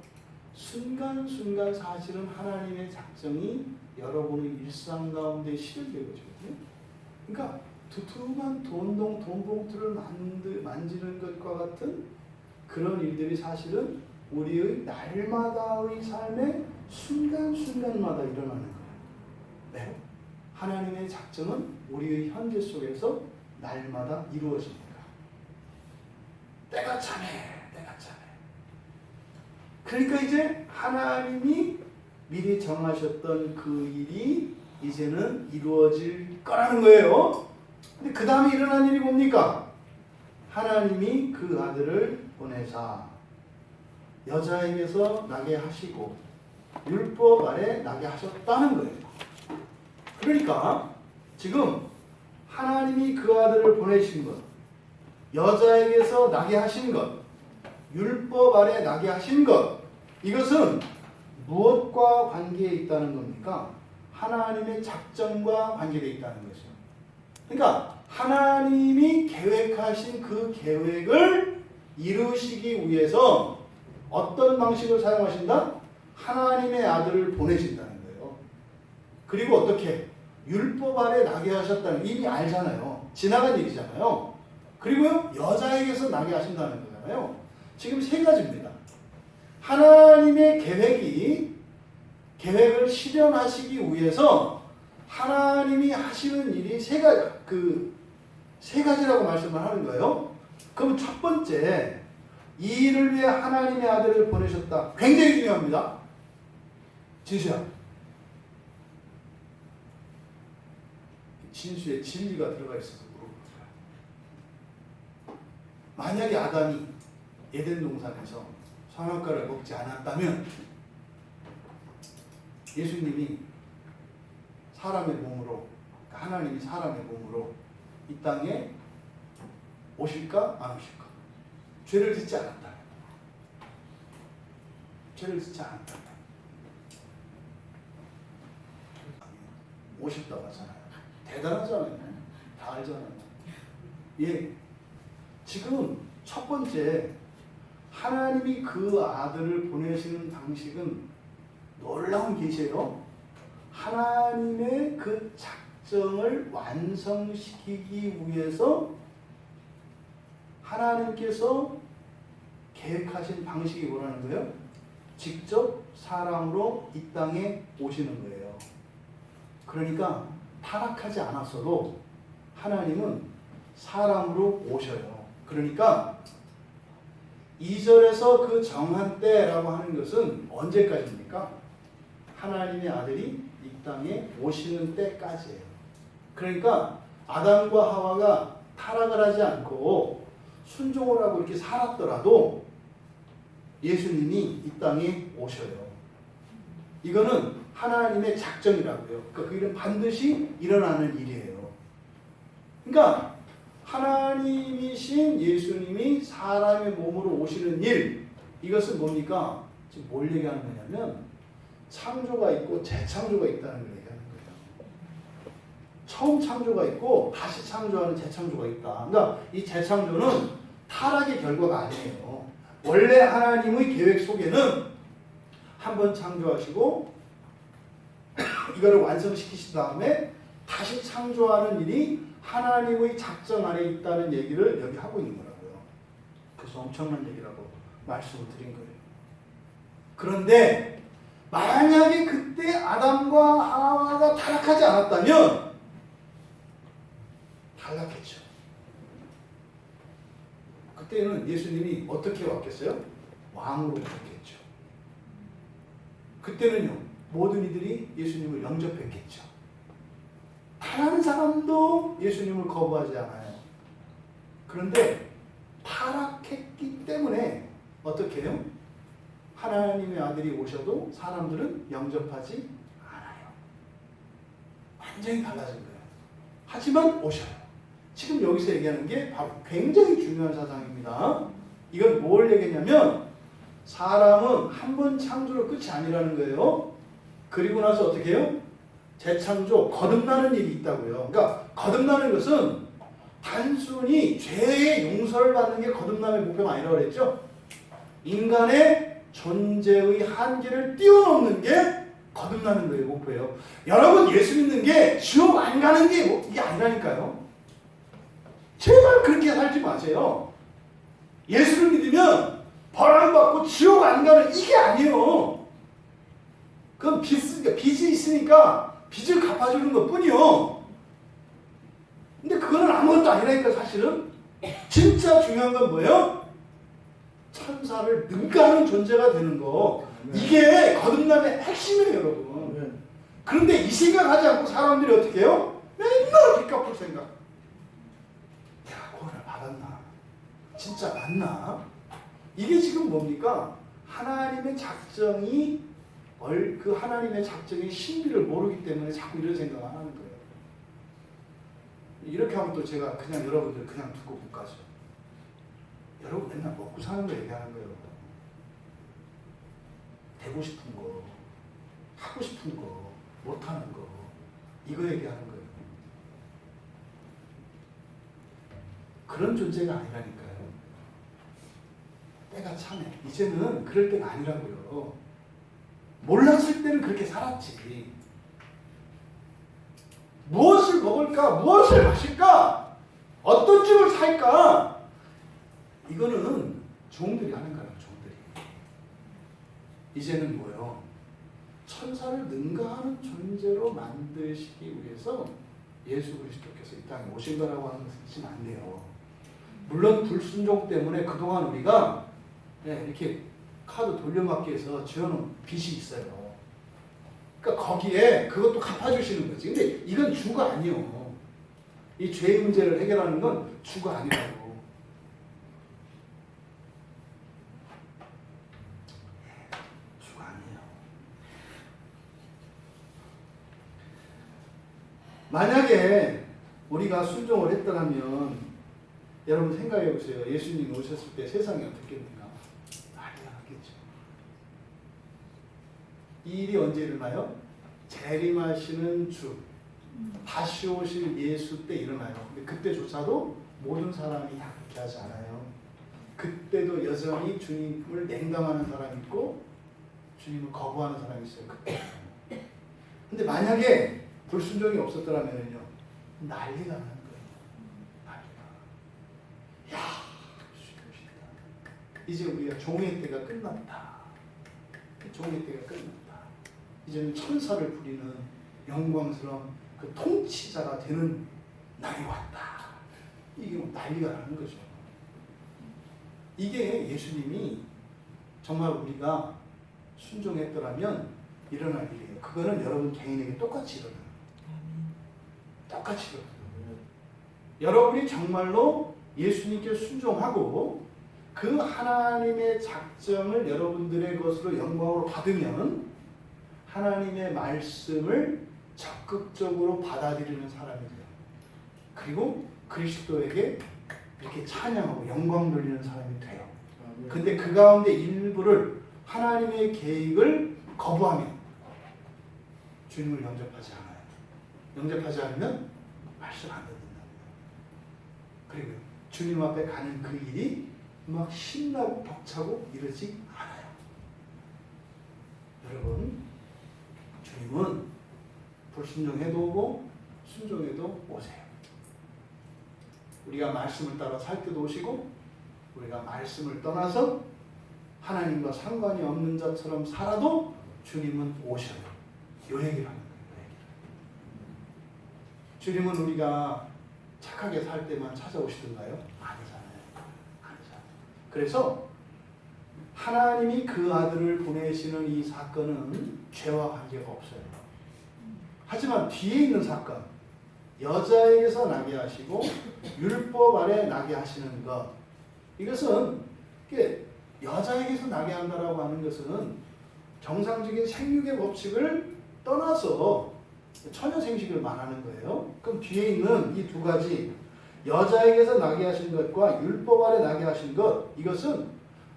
순간순간 사실은 하나님의 작정이 여러분의 일상 가운데 실현되고 있거든요. 그러니까 두툼한 돈 봉투를 만지는 것과 같은 그런 일들이 사실은 우리의 날마다의 삶의 순간순간마다 일어나는 거예요. 네. 하나님의 작정은 우리의 현재 속에서 날마다 이루어집니다. 때가 차네, 때가 차네. 그러니까 이제 하나님이 미리 정하셨던 그 일이 이제는 이루어질 거라는 거예요. 근데 그 다음에 일어난 일이 뭡니까? 하나님이 그 아들을 보내사 여자에게서 나게 하시고 율법 아래 나게 하셨다는 거예요. 그러니까 지금 하나님이 그 아들을 보내신 것, 여자에게서 나게 하신 것, 율법 아래 나게 하신 것, 이것은 무엇과 관계에 있다는 겁니까? 하나님의 작정과 관계되어 있다는 거죠. 그러니까 하나님이 계획하신 그 계획을 이루시기 위해서 어떤 방식을 사용하신다? 하나님의 아들을 보내신다는 거예요. 그리고 어떻게? 율법 아래 나게 하셨다는, 이미 알잖아요. 지나간 일이잖아요. 그리고 여자에게서 나게 하신다는 거잖아요. 지금 세 가지입니다. 하나님의 계획을 실현하시기 위해서 하나님이 하시는 일이 세 가지라고 말씀을 하는 거예요. 그럼 첫 번째, 이 일을 위해 하나님의 아들을 보내셨다. 굉장히 중요합니다. 진수야. 진수에 진리가 들어가 있어서 물어보세요. 만약에 아담이 에덴 동산에서 선악과를 먹지 않았다면 예수님이 사람의 몸으로, 하나님이 사람의 몸으로 이 땅에 오실까 안 오실까? 죄를 짓지 않았다면, 죄를 짓지 않았다면 오셨다고 하잖아요. 대단하잖아요. 다 알잖아요. 예, 지금 첫 번째 하나님이 그 아들을 보내시는 방식은 놀라운 계시예요. 하나님의 그 작정을 완성시키기 위해서 하나님께서 계획하신 방식이 뭐라는 거예요? 직접 사람으로 이 땅에 오시는 거예요. 그러니까 타락하지 않았어도 하나님은 사람으로 오셔요. 그러니까 2절에서 그 정한 때라고 하는 것은 언제까지입니까? 하나님의 아들이 이 땅에 오시는 때까지예요. 그러니까 아담과 하와가 타락을 하지 않고 순종을 하고 이렇게 살았더라도 예수님이 이 땅에 오셔요. 이거는 하나님의 작정이라고요. 그러니까 그 일은 반드시 일어나는 일이에요. 그러니까 하나님이신 예수님이 사람의 몸으로 오시는 일, 이것은 뭡니까? 지금 뭘 얘기하는 거냐면 창조가 있고 재창조가 있다는 걸 얘기하는 거예요. 처음 창조가 있고 다시 창조하는 재창조가 있다. 그러니까 이 재창조는 타락의 결과가 아니에요. 원래 하나님의 계획 속에는 한번 창조하시고 이거를 완성시키신 다음에 다시 창조하는 일이 하나님의 작정 안에 있다는 얘기를 여기 하고 있는 거라고요. 그래서 엄청난 얘기라고 말씀을 드린 거예요. 그런데 만약에 그때 아담과 하와가 타락하지 않았다면 탈락했죠. 그때는 예수님이 어떻게 왔겠어요? 왕으로 오셨겠죠. 그때는요, 모든 이들이 예수님을 영접했겠죠. 단 한 사람도 예수님을 거부하지 않아요. 그런데 타락했기 때문에 어떻게 해요? 하나님의 아들이 오셔도 사람들은 영접하지 않아요. 완전히 달라진 거예요. 하지만 오셔요. 지금 여기서 얘기하는 게 바로 굉장히 중요한 사상입니다. 이건 뭘 얘기냐면 사람은 한 번 창조로 끝이 아니라는 거예요. 그리고 나서 어떻게 해요? 재창조, 거듭나는 일이 있다고요. 그러니까 거듭나는 것은 단순히 죄의 용서를 받는 게 거듭남의 목표가 아니라고 그랬죠. 인간의 존재의 한계를 뛰어넘는 게 거듭나는 거예요. 목표예요. 여러분 예수 믿는 게 지옥 안 가는 게 이게 아니라니까요. 제발 그렇게 살지 마세요. 예수를 믿으면 벌 안 받고 지옥 안 가는 이게 아니에요. 그건 빚이 있으니까 빚을 갚아주는 것 뿐이요. 근데 그거는 아무것도 아니라니까 사실은. 진짜 중요한 건 뭐예요? 천사를 능가하는 존재가 되는 거. 이게 거듭남의 핵심이에요, 여러분. 그런데 이 생각하지 않고 사람들이 어떻게 해요? 맨날 빚 갚을 생각. 내가 구원을 받았나? 진짜 맞나? 이게 지금 뭡니까? 하나님의 작정이 그 하나님의 작정의 신비를 모르기 때문에 자꾸 이런 생각을 하는 거예요. 이렇게 하면 또 제가 그냥 여러분들 그냥 두고 못 가죠. 여러분 맨날 먹고 사는 거 얘기하는 거예요. 되고 싶은 거, 하고 싶은 거, 못하는 거, 이거 얘기하는 거예요. 그런 존재가 아니라니까요. 때가 차네. 이제는 그럴 때가 아니라고요. 몰랐을 때는 그렇게 살았지. 무엇을 먹을까? 무엇을 마실까? 어떤 집을 살까? 이거는 종들이 하는 거예요. 종들이. 이제는 뭐요? 천사를 능가하는 존재로 만드시기 위해서 예수 그리스도께서 이 땅에 오신 거라고 하는 것은 잊으면 안 돼요. 물론 불순종 때문에 그동안 우리가 이렇게 카드 돌려막기해서 지어놓은 빚이 있어요. 그러니까 거기에 그것도 갚아주시는 거지. 근데 이건 주가 아니에요. 이 죄의 문제를 해결하는 건 주가 아니라고. 주가 아니에요. 만약에 우리가 순종을 했더라면 여러분 생각해 보세요. 예수님이 오셨을 때 세상이 어떻겠는가? 난리가 났겠죠. 이 일이 언제 일어나요? 재림하시는 주, 다시 오실 예수 때 일어나요. 근데 그때조차도 모든 사람이 다 그렇게 하지 않아요. 그때도 여전히 주님을 냉담하는 사람이 있고 주님을 거부하는 사람이 있어요. 그때. 근데 만약에 불순종이 없었더라면요, 난리가 나는 거예요. 난리가. 야, 이제 우리가 종의 때가 끝났다. 종의 때가 끝났다. 이제는 천사를 부리는 영광스러운 그 통치자가 되는 날이 왔다. 이게 난리가 나는 거죠. 이게 예수님이 정말 우리가 순종했더라면 일어날 일이에요. 그거는 여러분 개인에게 똑같이 일어나요. 똑같이 일어나요. 여러분이 정말로 예수님께 순종하고 그 하나님의 작정을 여러분들의 것으로 영광으로 받으면 하나님의 말씀을 적극적으로 받아들이는 사람이 돼요. 그리고 그리스도에게 이렇게 찬양하고 영광 돌리는 사람이 돼요. 근데 그 가운데 일부를 하나님의 계획을 거부하면 주님을 영접하지 않아요. 영접하지 않으면 말씀 안 듣는다. 그리고 주님 앞에 가는 그 일이 막 신나고 벅차고 이러지 않아요. 여러분, 주님은 불순종해도 오고 순종해도 오세요. 우리가 말씀을 따라 살 때도 오시고 우리가 말씀을 떠나서 하나님과 상관이 없는 자처럼 살아도 주님은 오셔요. 요 얘기를 하는 거예요. 주님은 우리가 착하게 살 때만 찾아오시던가요? 아니잖아요. 아니잖아요. 그래서 하나님이 그 아들을 보내시는 이 사건은 죄와 관계가 없어요. 하지만 뒤에 있는 사건, 여자에게서 나게 하시고 율법 아래 나게 하시는 것, 이것은 여자에게서 나게 한다라고 하는 것은 정상적인 생육의 법칙을 떠나서 처녀 생식을 말하는 거예요. 그럼 뒤에 있는 이 두 가지, 여자에게서 나게 하신 것과 율법 아래 나게 하신 것, 이것은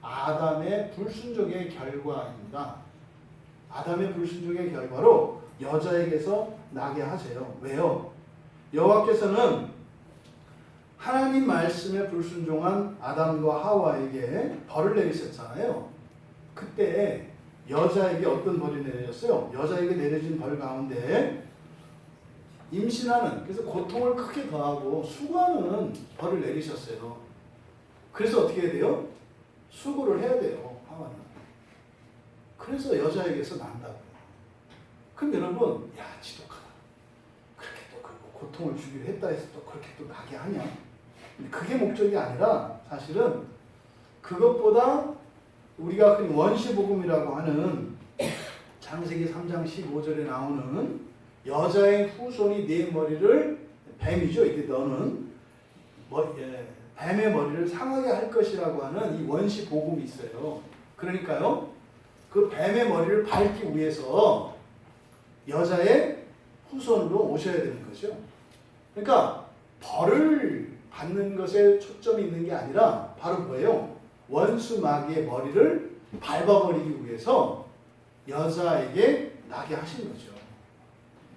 아담의 불순종의 결과입니다. 아담의 불순종의 결과로 여자에게서 나게 하세요. 왜요? 여호와께서는 하나님 말씀에 불순종한 아담과 하와에게 벌을 내리셨잖아요. 그때 여자에게 어떤 벌이 내려졌어요? 여자에게 내려진 벌 가운데 임신하는, 그래서 고통을 크게 더하고 수고하는 벌을 내리셨어요. 그래서 어떻게 해야 돼요? 수고를 해야 돼요, 하와는. 그래서 여자에게서 난다고요. 그럼 여러분, 야, 지독하다. 그렇게 또 고통을 주기로 했다 해서 또 그렇게 또 나게 하냐? 그게 목적이 아니라 사실은 그것보다 우리가 흔히 원시복음이라고 하는 창세기 3장 15절에 나오는 여자의 후손이 네 머리를, 뱀이죠. 이게 너는 뱀의 머리를 상하게 할 것이라고 하는 이 원시복음이 있어요. 그러니까요, 그 뱀의 머리를 밟기 위해서 여자의 후손으로 오셔야 되는 거죠. 그러니까 벌을 받는 것에 초점이 있는 게 아니라 바로 뭐예요? 원수 마귀의 머리를 밟아버리기 위해서 여자에게 나게 하신 거죠.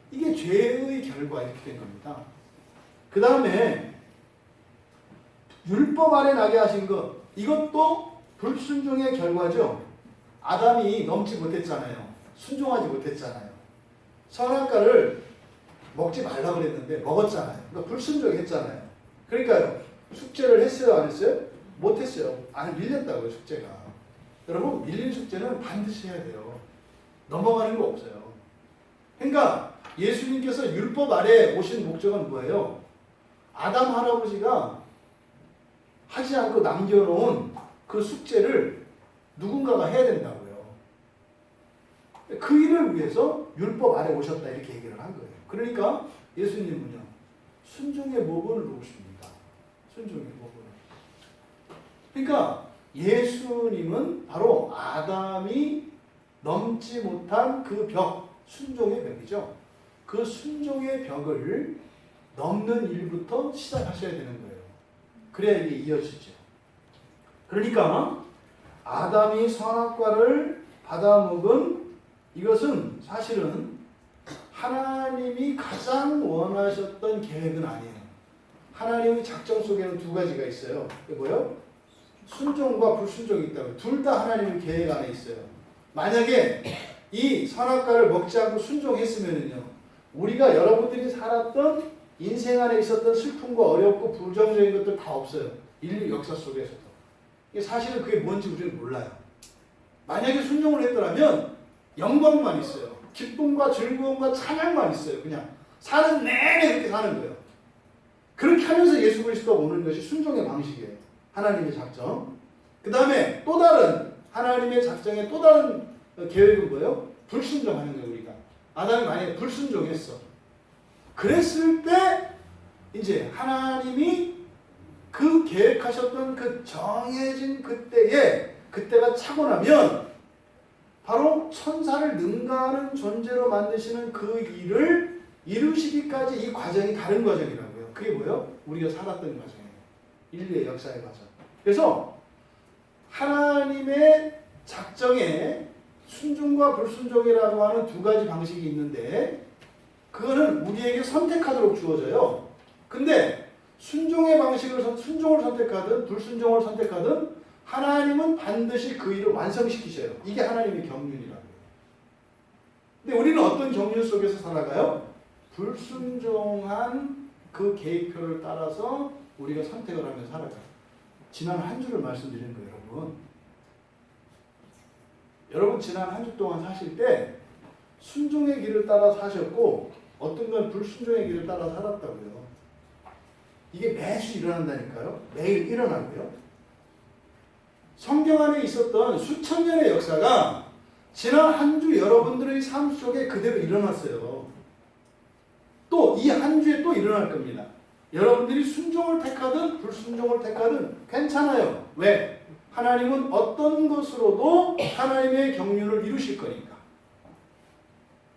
이게 죄의 결과, 이렇게 된 겁니다. 그 다음에 율법 아래 나게 하신 것, 이것도 불순종의 결과죠. 아담이 넘지 못했잖아요. 순종하지 못했잖아요. 선악과를 먹지 말라고 그랬는데 먹었잖아요. 그러니까 불순종했잖아요. 그러니까요, 숙제를 했어요, 안 했어요? 못했어요. 안 밀렸다고요, 숙제가. 여러분, 밀린 숙제는 반드시 해야 돼요. 넘어가는 거 없어요. 그러니까 예수님께서 율법 아래 오신 목적은 뭐예요? 아담 할아버지가 하지 않고 남겨놓은 그 숙제를 누군가가 해야 된다고요. 그 일을 위해서 율법 아래 오셨다, 이렇게 얘기를 한 거예요. 그러니까 예수님은요, 순종의 모본을 놓으십니다. 순종의 모본을. 그러니까 예수님은 바로 아담이 넘지 못한 그 벽, 순종의 벽이죠. 그 순종의 벽을 넘는 일부터 시작하셔야 되는 거예요. 그래야 이게 이어지죠. 그러니까 아담이 선악과를 받아먹은 이것은 사실은 하나님이 가장 원하셨던 계획은 아니에요. 하나님의 작정 속에는 두 가지가 있어요. 그게 뭐예요? 순종과 불순종이 있다고요. 둘 다 하나님의 계획 안에 있어요. 만약에 이 선악과를 먹지 않고 순종했으면요, 우리가 여러분들이 살았던 인생 안에 있었던 슬픔과 어렵고 부정적인 것들 다 없어요. 인류 역사 속에서도. 사실은 그게 뭔지 우리는 몰라요. 만약에 순종을 했더라면 영광만 있어요. 기쁨과 즐거움과 찬양만 있어요. 그냥 사는 내내 그렇게 사는 거예요. 그렇게 하면서 예수 그리스도가 오는 것이 순종의 방식이에요. 하나님의 작정. 그 다음에 또 다른 하나님의 작정의 또 다른 계획은 뭐예요? 불순종하는 거예요. 우리가 아담이 만약에 불순종했어. 그랬을 때 이제 하나님이 그 계획하셨던 그 정해진 그때가 차고 나면 바로 천사를 능가하는 존재로 만드시는 그 일을 이루시기까지 이 과정이 다른 과정이라고요. 그게 뭐예요? 우리가 살았던 과정이에요. 인류의 역사의 과정. 그래서 하나님의 작정에 순종과 불순종이라고 하는 두 가지 방식이 있는데 그거는 우리에게 선택하도록 주어져요. 근데 순종의 순종을 선택하든 불순종을 선택하든 하나님은 반드시 그 일을 완성시키셔요. 이게 하나님의 경륜이라고요. 근데 우리는 어떤 경륜 속에서 살아가요? 불순종한 그 계획표를 따라서 우리가 선택을 하며 살아가요. 지난 한 주를 말씀드리는 거예요, 여러분. 여러분 지난 한 주 동안 사실 때 순종의 길을 따라 사셨고 어떤 건 불순종의 길을 따라 살았다고요. 이게 매주 일어난다니까요. 매일 일어나고요. 성경 안에 있었던 수천 년의 역사가 지난 한 주 여러분들의 삶 속에 그대로 일어났어요. 또 이 한 주에 또 일어날 겁니다. 여러분들이 순종을 택하든 불순종을 택하든 괜찮아요. 왜? 하나님은 어떤 것으로도 하나님의 경륜을 이루실 거니까.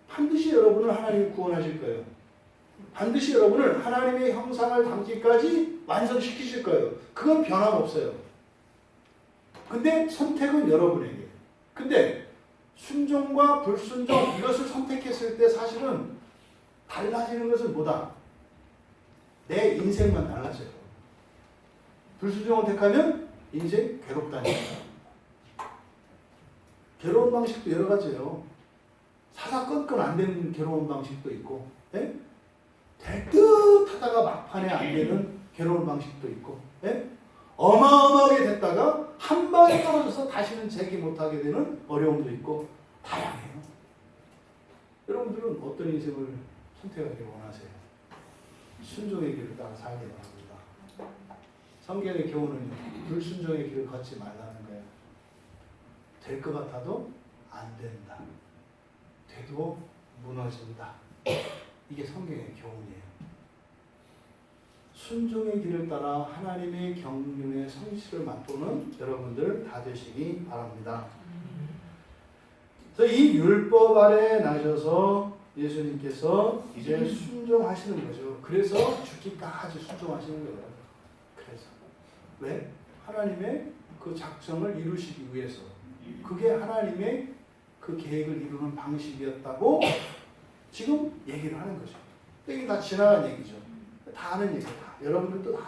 반드시 여러분을 하나님이 구원하실 거예요. 반드시 여러분을 하나님의 형상을 담기까지 완성시키실 거예요. 그건 변함없어요. 근데 선택은 여러분에게. 근데 순종과 불순종 이것을 선택했을 때 사실은 달라지는 것은 뭐다? 내 인생만 달라져요. 불순종을 택하면 인생 괴롭다니까. 괴로운 방식도 여러 가지예요. 사사건건 안 되는 괴로운 방식도 있고, 예? 될 듯 하다가 막판에 안 되는 괴로운 방식도 있고, 예? 어마어마하게 됐다가 한 방에 떨어져서 다시는 재기 못하게 되는 어려움도 있고 다양해요. 여러분들은 어떤 인생을 선택하기를 원하세요? 순종의 길을 따라 살기 바랍니다. 성경의 교훈은 불순종의 길을 걷지 말라는 거예요. 될 것 같아도 안 된다. 돼도 무너진다. 이게 성경의 교훈이에요. 순종의 길을 따라 하나님의 경륜의 성실을 맛보는 여러분들 다 되시기 바랍니다. 그래서 이 율법 아래 나셔서 예수님께서 이제 순종하시는 거죠. 그래서 죽기까지 순종하시는 거예요. 그래서 왜? 하나님의 그 작정을 이루시기 위해서. 그게 하나님의 그 계획을 이루는 방식이었다고 지금 얘기를 하는 거죠. 이게 다 지나간 얘기죠. 다 아는 얘기다. 여러분들도 다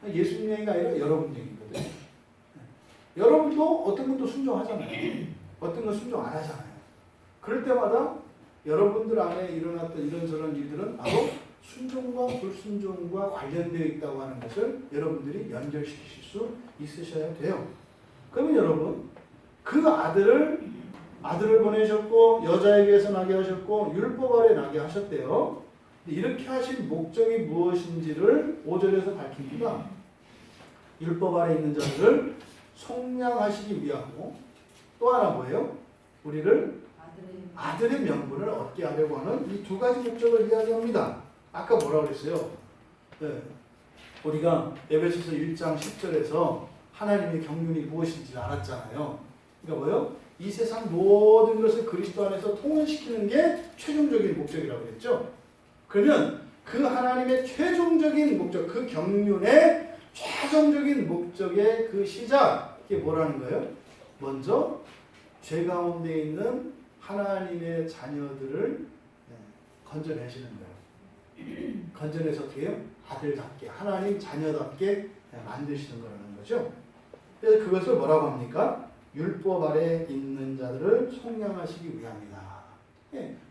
알아요. 예수님 얘기가 아니라 여러분 얘기거든요. 여러분도 어떤 것도 순종하잖아요. 어떤 건 순종 안 하잖아요. 그럴 때마다 여러분들 안에 일어났던 이런저런 일들은 바로 순종과 불순종과 관련되어 있다고 하는 것을 여러분들이 연결시키실 수 있으셔야 돼요. 그러면 여러분, 그 아들을 보내셨고 여자에게서 나게 하셨고 율법 아래 나게 하셨대요. 이렇게 하신 목적이 무엇인지를 5절에서 밝힙니다. 율법 아래 있는 자들을 속량하시기 위하고 또 하나 뭐예요? 우리를 아들의 명분을 얻게 하려고 하는 이 두 가지 목적을 이야기합니다. 아까 뭐라고 그랬어요? 네. 우리가 에베소서 1장 10절에서 하나님의 경륜이 무엇인지 알았잖아요. 그러니까 뭐예요? 이 세상 모든 것을 그리스도 안에서 통일시키는 게 최종적인 목적이라고 그랬죠. 그러면 그 하나님의 최종적인 목적, 그 경륜의 최종적인 목적의 그 시작, 이게 뭐라는 거예요? 먼저 죄 가운데 있는 하나님의 자녀들을 건져내시는 거예요. 건져내서 어떻게 해요? 아들답게, 하나님 자녀답게 만드시는 거라는 거죠. 그래서 그것을 뭐라고 합니까? 율법 아래 있는 자들을 속량하시기 위함이다.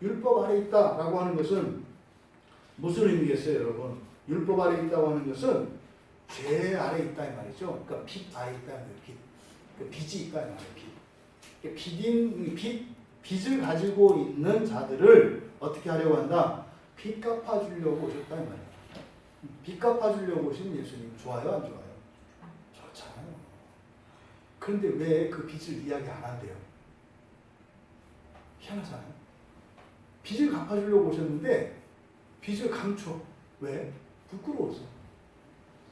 율법 아래 있다라고 하는 것은 무슨 의미겠어요, 여러분? 율법 아래 있다고 하는 것은 죄 아래 있다 이 말이죠. 그러니까 빚 아래 있다 이 말이에요. 빚이 있다 이 말이에요. 빚을 가지고 있는 자들을 어떻게 하려고 한다? 빚 갚아주려고 오셨다 이 말이에요. 빚 갚아주려고 오신 예수님 좋아요, 안 좋아요? 좋잖아요. 그런데 왜 그 빚을 이야기 안 한대요? 희한하잖아요. 빚을 갚아주려고 오셨는데 빚을 감춰. 왜? 부끄러워서.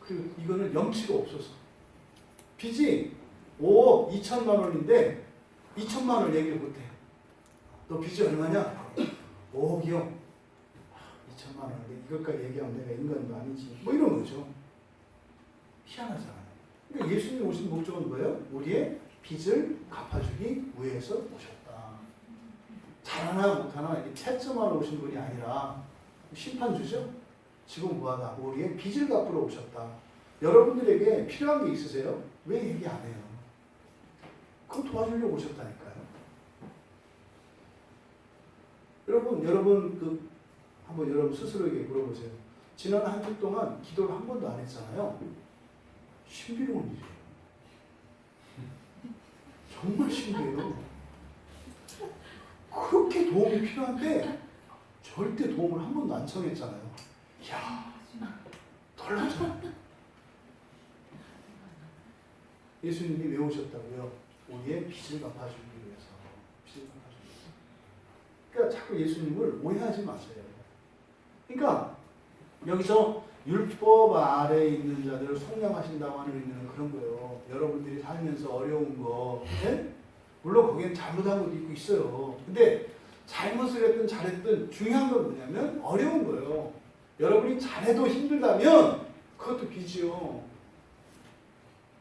그리고 이거는 염치가 없어서. 빚이 5억 2천만 원인데 2천만 원을 얘기를 못해. 너 빚이 얼마냐? 5억이요. 2천만 원인데 이것까지 얘기하면 내가 인간도 아니지. 뭐 이런 거죠. 희한하잖아요. 그러니까 예수님 오신 목적은 뭐예요? 우리의 빚을 갚아주기 위해서 오셨다. 잘하나 못하나 이렇게 채점하러 오신 분이 아니라 심판주죠. 지금 뭐하다? 우리의 빚을 갚으러 오셨다. 여러분들에게 필요한 게 있으세요? 왜 얘기 안 해요? 그거 도와주려고 오셨다니까요. 여러분 한번 여러분 스스로에게 물어보세요. 지난 한 주 동안 기도를 한 번도 안 했잖아요. 신비로운 일이에요. 정말 신기해요. 그렇게 도움이 필요한데 절대 도움을 한 번도 안 청했잖아요. 이야, 놀랍잖아요. 예수님이 왜 오셨다고요? 우리의 빚을 갚아주기 위해서. 빚을 갚아주기 위해서. 그러니까 자꾸 예수님을 오해하지 마세요. 그러니까 여기서 율법 아래에 있는 자들을 속량하신다고 하는 의미는 그런 거예요. 여러분들이 살면서 어려운 거, 네? 물론 거기엔 잘못한 것도 있고 있어요. 근데 잘못을 했든 잘했든 중요한 건 뭐냐면 어려운 거예요. 여러분이 잘해도 힘들다면 그것도 빚이요.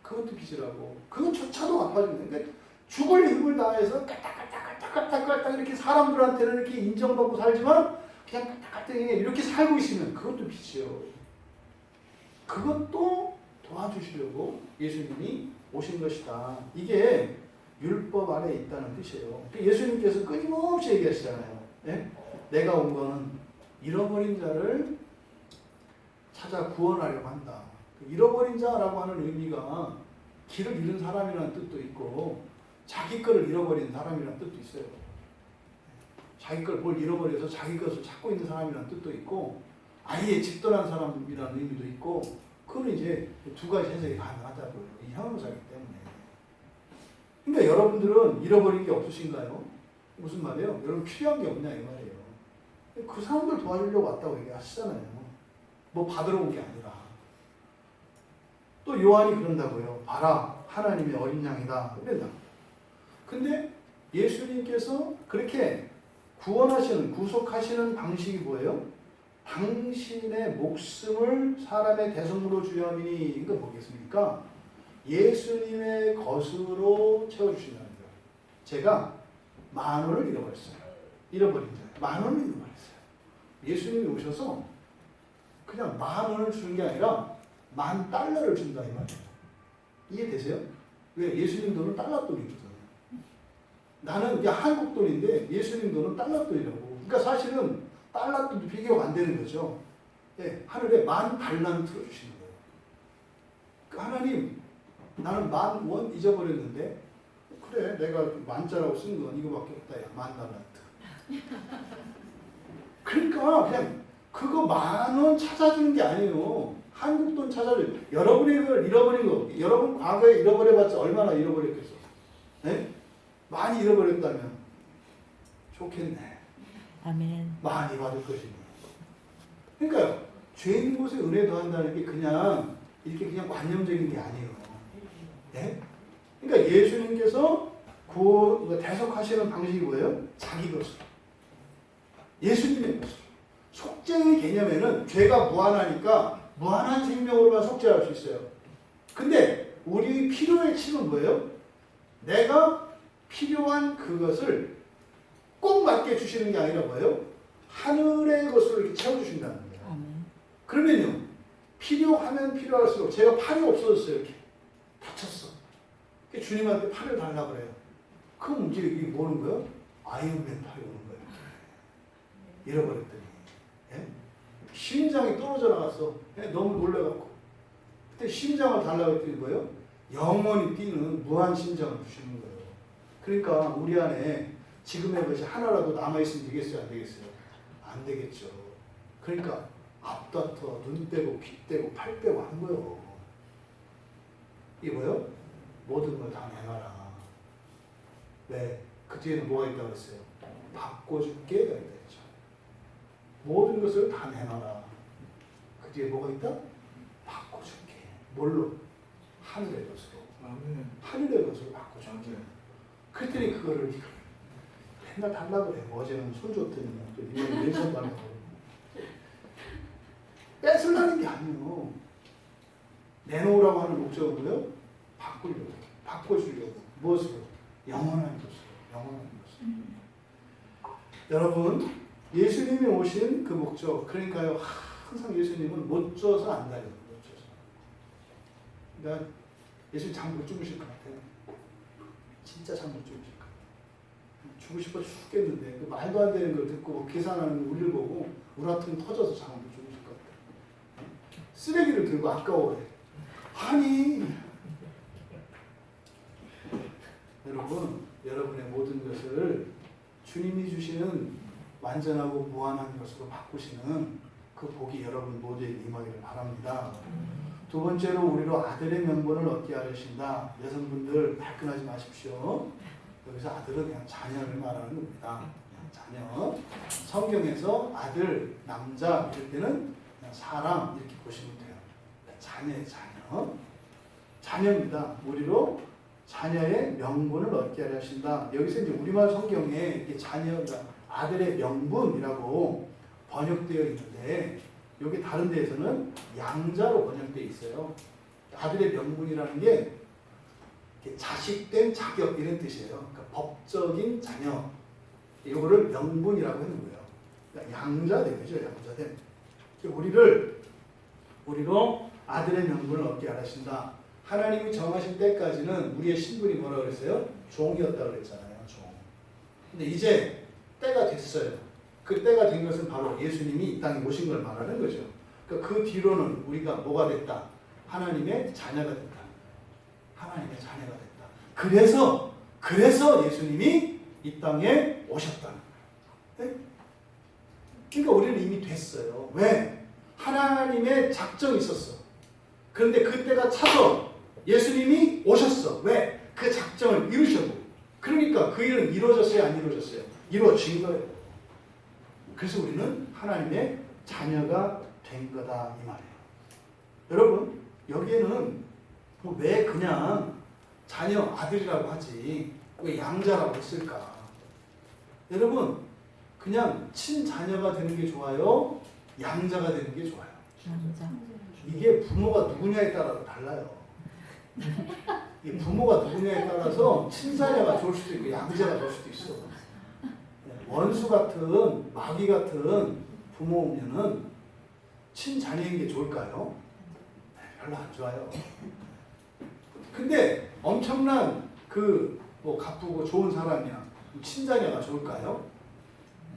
그것도 빚이라고. 그것조차도 갚아주는 거예요. 그러니까 죽을 힘을 다해서 까딱까딱 이렇게 사람들한테는 이렇게 인정받고 살지만 그냥 까딱까딱 이렇게 살고 있으면 그것도 빚이요. 그것도 도와주시려고 예수님이 오신 것이다. 이게 율법 안에 있다는 뜻이에요. 예수님께서 끊임없이 얘기하시잖아요. 네? 내가 온 거는 잃어버린 자를 찾아 구원하려고 한다. 잃어버린 자라고 하는 의미가 길을 잃은 사람이라는 뜻도 있고 자기 거를 잃어버린 사람이라는 뜻도 있어요. 자기 걸 뭘 잃어버려서 자기 것을 찾고 있는 사람이라는 뜻도 있고 아예 집돌한 사람이라는 의미도 있고 그건 이제 두 가지 해석이 가능하다고요. 이 형용사이기 때문에. 그러니까 여러분들은 잃어버린 게 없으신가요? 무슨 말이에요? 여러분 필요한 게 없냐 이 말이에요. 그 사람들 도와주려고 왔다고 얘기하시잖아요. 뭐 받으러 온 게 아니라. 또 요한이 그런다고요. 봐라 하나님의 어린 양이다. 그런다. 근데 예수님께서 그렇게 구속하시는 방식이 뭐예요? 당신의 목숨을 사람의 대성물로 주려 함이니 이거 뭐겠습니까? 예수님의 것으로 채워주신다는 거예요. 제가 10,000원을 잃어버렸어요. 잃어버린 거예요. 10,000원을 잃어버렸어요. 예수님이 오셔서 그냥 10,000원을 주는 게 아니라 $10,000를 준다 이 말이에요. 이해되세요? 왜? 예수님 돈은 달러 돈이거든요. 나는 이게 한국 돈인데 예수님 돈은 달러 돈이라고. 그러니까 사실은 달러 돈도 비교가 안 되는 거죠. 예, 하늘에 $10,000를 틀어주시는 거예요. 그러니까 하나님, 나는 10,000원 잊어버렸는데 그래 내가 만자라고 쓴 건 이거밖에 없다 야 $10,000. 그러니까 그냥 그거 10,000원 찾아주는 게 아니에요. 한국 돈 찾아줘요. 여러분의 걸 잃어버린 거, 여러분 과거에 잃어버려봤자 얼마나 잃어버렸겠어. 네? 많이 잃어버렸다면 좋겠네. 아멘. 많이 받을 것이니. 그러니까요. 죄 있는 곳에 은혜 더한다는 게 그냥 이렇게 그냥 관념적인 게 아니에요. 네? 그러니까 예수님께서 대속하시는 방식이 뭐예요? 자기 것으로. 예수님의 것으로. 속죄의 개념에는 죄가 무한하니까 무한한 생명으로만 속죄할 수 있어요. 근데 우리 필요의 칙은 뭐예요? 내가 필요한 그것을 꼭 맞게 주시는 게 아니라 뭐예요? 하늘의 것으로 이렇게 채워주신다는 거예요. 아멘. 그러면요. 필요하면 필요할수록 제가 팔이 없어졌어요. 이렇게 다쳤어. 주님한테 팔을 달라고 그래요. 그럼 이제 이게 뭐는 거예요? 아이언맨 팔이 오는 거예요. 잃어버렸더니. 예? 심장이 떨어져 나갔어. 예? 너무 놀래갖고. 그때 심장을 달라고 했더니 뭐예요? 영원히 뛰는 무한 심장을 주시는 거예요. 그러니까 우리 안에 지금의 것이 하나라도 남아있으면 되겠어요? 안 되겠어요? 안 되겠죠. 그러니까 앞다퉈 눈 떼고 피 떼고 팔 빼고 한 거예요. 이게 뭐예요? 모든 걸 다 내놔라. 왜? 그 뒤에는 뭐가 있다고 했어요? 바꿔줄게가 있다 했죠. 모든 것을 다 내놔라. 그 뒤에 뭐가 있다? 바꿔줄게. 뭘로? 하늘의 것으로. 아멘. 하늘의 것으로 바꿔줄게. 그랬더니 그거를 맨날 달라고 그래. 어제는 손 줬더니 또 이번에 왼손 달라고. 뺏으려는 게 아니에요. 내놓으라고 하는 목적은 뭐예요? 바꾸려고. 바꿔주려고. 무엇으로? 영원한 것으로. 영원한 것으로. 여러분, 예수님이 오신 그 목적, 그러니까요, 항상 예수님은 못 줘서 안 다녀요. 못 줘서. 그러니까 예수님 잠 못 주무실 것 같아요. 진짜 잠 못 주무실 것 같아요. 주고 싶어 죽겠는데 그 말도 안 되는 걸 듣고 계산하는 우리를 보고 우라통 터져서 잠 못 주무실 것 같아요. 쓰레기를 들고 아까워해. 아니 여러분, 여러분의 모든 것을 주님이 주시는 완전하고 무한한 것으로 바꾸시는 그 복이 여러분 모두에게 임하기를 바랍니다. 두 번째로 우리로 아들의 명분을 얻게 하려신다. 여성분들 발끈하지 마십시오. 여기서 아들은 그냥 자녀를 말하는 겁니다. 그냥 자녀. 성경에서 아들, 남자 이럴 때는 그냥 사람 이렇게 보시면 돼요. 자녀의 자녀. 자녀입니다. 우리로 자녀의 명분을 얻게 하려 하신다. 여기서 이제 우리말 성경에 이렇게 자녀가 아들의 명분이라고 번역되어 있는데 여기 다른 데에서는 양자로 번역되어 있어요. 아들의 명분이라는 게 자식된 자격 이런 뜻이에요. 그러니까 법적인 자녀. 이거를 명분이라고 하는 거예요. 그러니까 양자됨이죠. 양자됨. 우리로 아들의 명분을 얻게 하신다. 하나님이 정하신 때까지는 우리의 신분이 뭐라고 그랬어요? 종이었다고 그랬잖아요. 종. 근데 이제 때가 됐어요. 그 때가 된 것은 바로 예수님이 이 땅에 오신 걸 말하는 거죠. 그러니까 그 뒤로는 우리가 뭐가 됐다? 하나님의 자녀가 됐다. 하나님의 자녀가 됐다. 그래서 예수님이 이 땅에 오셨다는 거예요. 네? 그러니까 우리는 이미 됐어요. 왜? 하나님의 작정이 있었어. 그런데 그때가 차서 예수님이 오셨어. 왜? 그 작정을 이루셨고. 그러니까 그 일은 이루어졌어요? 안 이루어졌어요? 이루어진 거예요. 그래서 우리는 하나님의 자녀가 된 거다 이 말이에요. 여러분 여기에는 왜 그냥 자녀 아들이라고 하지 왜 양자라고 했을까? 여러분 그냥 친자녀가 되는 게 좋아요? 양자가 되는 게 좋아요? 남자. 이게 부모가 누구냐에 따라 달라요. 이 부모가 누구냐에 따라서 친자녀가 좋을 수도 있고 양자가 좋을 수도 있어. 원수 같은 마귀 같은 부모 오면은 친자녀인 게 좋을까요? 별로 안 좋아요. 근데 엄청난 뭐 가쁘고 좋은 사람이야. 친자녀가 좋을까요?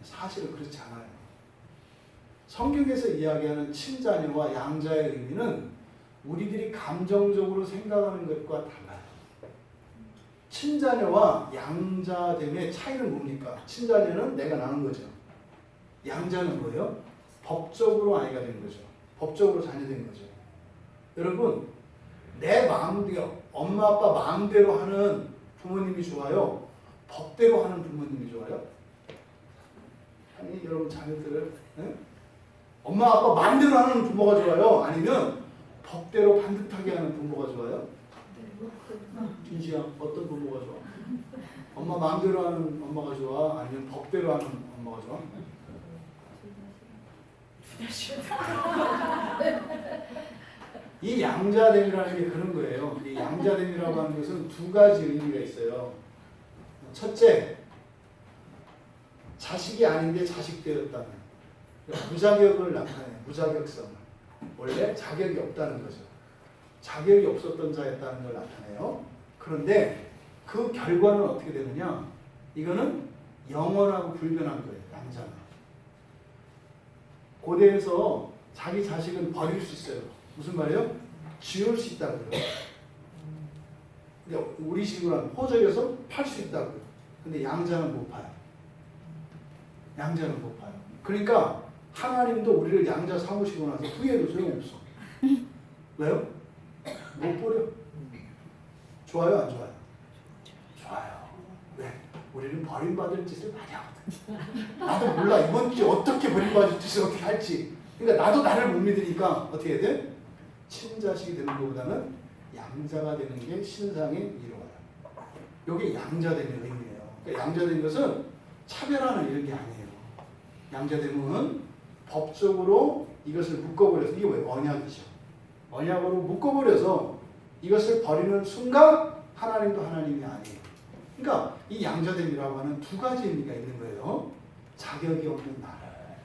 사실은 그렇지 않아요. 성경에서 이야기하는 친자녀와 양자의 의미는 우리들이 감정적으로 생각하는 것과 달라요. 친자녀와 양자됨의 차이는 뭡니까? 친자녀는 내가 낳은 거죠. 양자는 뭐예요? 법적으로 아이가 된 거죠. 법적으로 자녀된 거죠. 여러분, 내 마음대로, 엄마 아빠 마음대로 하는 부모님이 좋아요? 법대로 하는 부모님이 좋아요? 아니, 여러분 자녀들을 엄마 아빠 마음대로 하는 부모가 좋아요? 아니면 법대로 반듯하게 하는 부모가 좋아요? 진시야, 어떤 부모가 좋아? 엄마 마음대로 하는 엄마가 좋아? 아니면 법대로 하는 엄마가 좋아? 이 양자됨이라는 게 그런 거예요. 이 양자됨이라고 하는 것은 두 가지 의미가 있어요. 첫째, 자식이 아닌데 자식 되었다는 무자격을 나타내요. 무자격성을. 원래 자격이 없다는 거죠. 자격이 없었던 자였다는 걸 나타내요. 그런데 그 결과는 어떻게 되느냐? 이거는 영원하고 불변한 거예요. 양자는. 고대에서 자기 자식은 버릴 수 있어요. 무슨 말이에요? 지울 수 있다고요. 그러니까 우리식으로 하면 호적에서 팔 수 있다고요. 근데 양자는 못 파요. 양자는 못 파요. 그러니까 하나님도 우리를 양자 삼으시고 나서 후회도 소용없어. 왜요? 못 버려. 좋아요, 안 좋아요? 좋아요. 왜? 우리는 버림받을 짓을 많이 하거든. 나도 몰라. 이번 주에 어떻게 버림받을 짓을 어떻게 할지. 그러니까 나도 나를 못 믿으니까 어떻게 해야 돼? 친자식이 되는 것보다는 양자가 되는 게 신상의 이루어요. 이게 양자됨의 의미예요. 그러니까 양자된 것은 차별하는 이런 게 아니에요. 양자됨은 법적으로 이것을 묶어버려서, 이게 왜? 언약이죠. 언약으로 묶어버려서 이것을 버리는 순간 하나님도 하나님이 아니에요. 그러니까 이 양자됨이라고 하는 두 가지 의미가 있는 거예요. 자격이 없는 나를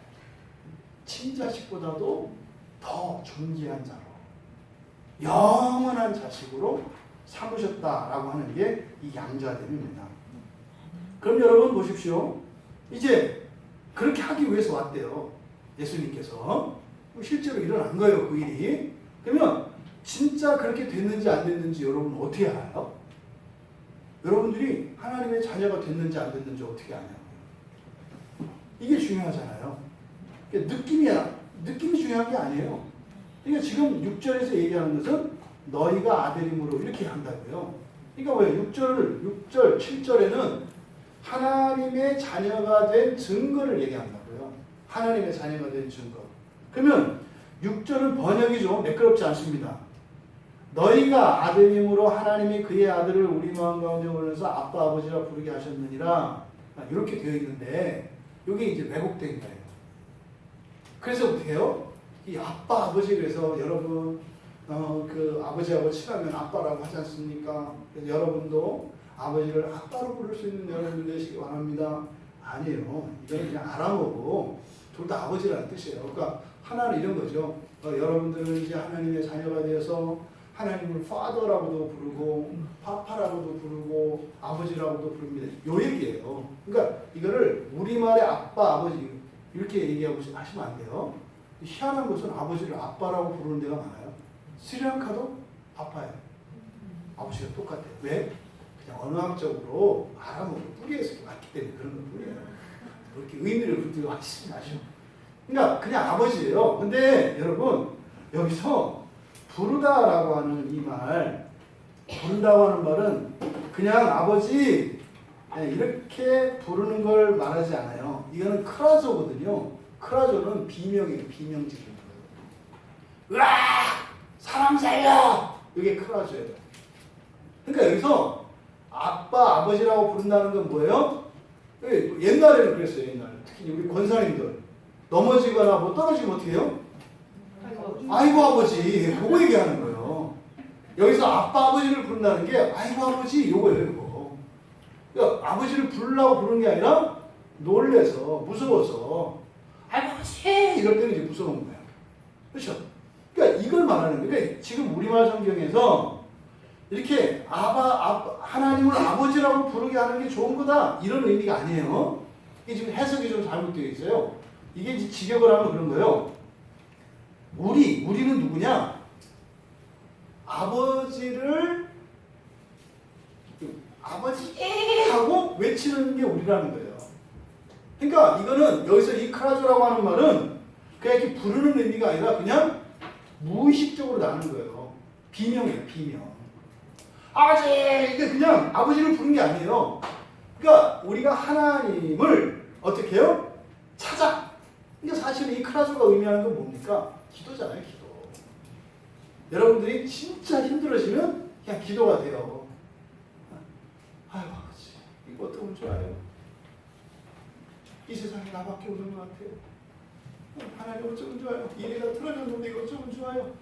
친자식보다도 더 존귀한 자로 영원한 자식으로 삼으셨다라고 하는 게 이 양자됨입니다. 그럼 여러분 보십시오. 이제 그렇게 하기 위해서 왔대요. 예수님께서. 실제로 일어난 거예요. 그 일이. 그러면 진짜 그렇게 됐는지 안 됐는지 여러분 어떻게 알아요? 여러분들이 하나님의 자녀가 됐는지 안 됐는지 어떻게 아냐고요. 이게 중요하잖아요. 느낌이 중요한 게 아니에요. 그러니까 지금 6절에서 얘기하는 것은 너희가 아들임으로 이렇게 한다고요. 그러니까 뭐예요? 6절, 7절에는 하나님의 자녀가 된 증거를 얘기한다고요. 하나님의 자녀가 된 증거. 그러면 6절은 번역이 좀 매끄럽지 않습니다. 너희가 아들임으로 하나님이 그의 아들을 우리 마음 가운데 올려서 아빠 아버지라 부르게 하셨느니라 이렇게 되어 있는데 이게 이제 왜곡된 거예요. 그래서 어떻게 해요? 이 아빠 아버지 그래서 여러분 그 아버지하고 친하면 아빠라고 하지 않습니까? 그래서 여러분도 아버지를 아빠로 부를 수 있는 여러분들 되시기 바랍니다. 아니에요. 이건 그냥 알아보고 둘 다 아버지라는 뜻이에요. 그러니까 하나는 이런 거죠. 여러분들은 이제 하나님의 자녀가 되어서 하나님을 Father라고도 부르고 파파라고도 부르고 아버지라고도 부릅니다. 요 얘기예요. 그러니까 이거를 우리말의 아빠, 아버지 이렇게 얘기하고 하시면 안 돼요. 희한한 것은 아버지를 아빠라고 부르는 데가 많아요. 스리랑카도 아빠예요. 아버지가 똑같아요. 왜? 그냥 언어학적으로 알아먹고 뿌리에서 왔기 때문에 그런 것 뿐이에요. 그렇게 의미를 붙들고 하시지 마시오. 그러니까 그냥 아버지예요. 근데 여러분 여기서 부르다라고 하는 이 말, 부른다고 하는 말은 그냥 아버지 이렇게 부르는 걸 말하지 않아요. 이거는 크라조거든요. 크라조는 비명이에요. 비명지르는 거예요. 으아! 사람 살려! 이게 크라조예요. 그러니까 여기서 아빠, 아버지라고 부른다는 건 뭐예요? 옛날에는 그랬어요. 옛날에. 특히 우리 권사님들 넘어지거나 뭐 떨어지면 어떻게 해요? 아이고 아버지. 그거 얘기하는 거예요. 여기서 아빠, 아버지를 부른다는 게 아이고 아버지 요거예요. 이거. 그러니까 아버지를 부르려고 부르는 게 아니라 놀래서 무서워서 아이고 아버지 이럴 때는 이제 무서운 거예요. 그렇죠? 그러니까 이걸 말하는 거예요. 그러니까 지금 우리말 성경에서 이렇게 하나님을 아버지라고 부르게 하는 게 좋은 거다 이런 의미가 아니에요. 이게 지금 해석이 좀 잘못되어 있어요. 이게 직역을 하면 그런 거예요. 우리는 누구냐? 아버지를 아버지 하고 외치는 게 우리라는 거예요. 그러니까 이거는 여기서 이 크라조라고 하는 말은 그냥 이렇게 부르는 의미가 아니라 그냥 무의식적으로 나는 거예요. 비명이에요, 비명. 아버지! 이게 그냥 아버지를 부르는 게 아니에요. 그러니까 우리가 하나님을 어떻게 해요? 찾아. 그러니까 사실 이 크라조가 의미하는 건 뭡니까? 기도잖아요, 기도. 여러분들이 진짜 힘들어지면 그냥 기도가 돼요. 아이고, 아버지, 이거 어떡하면 좋아요? 이 세상에 나밖에 없는 것 같아요. 하나님 어쩌면 좋아요? 이래가 틀어졌는데 이거 어쩌면 좋아요?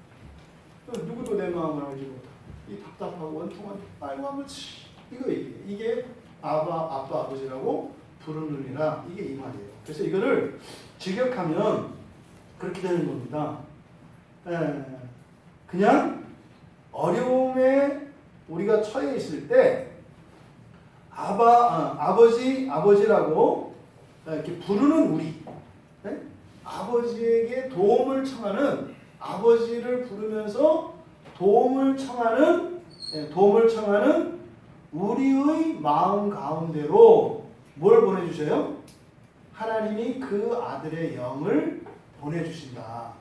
누구도 내 마음을 알지 못하고 이 답답하고 원통한 아이고 아버지 이거 이게 아빠 아버지라고 부르느니라 이게 이 말이에요. 그래서 이거를 직역하면 그렇게 되는 겁니다. 그냥 어려움에 우리가 처해 있을 때 아버지라고 이렇게 부르는 우리, 아버지에게 도움을 청하는 아버지를 부르면서 도움을 청하는 우리의 마음 가운데로 뭘 보내주셔요? 하나님이 그 아들의 영을 보내주신다.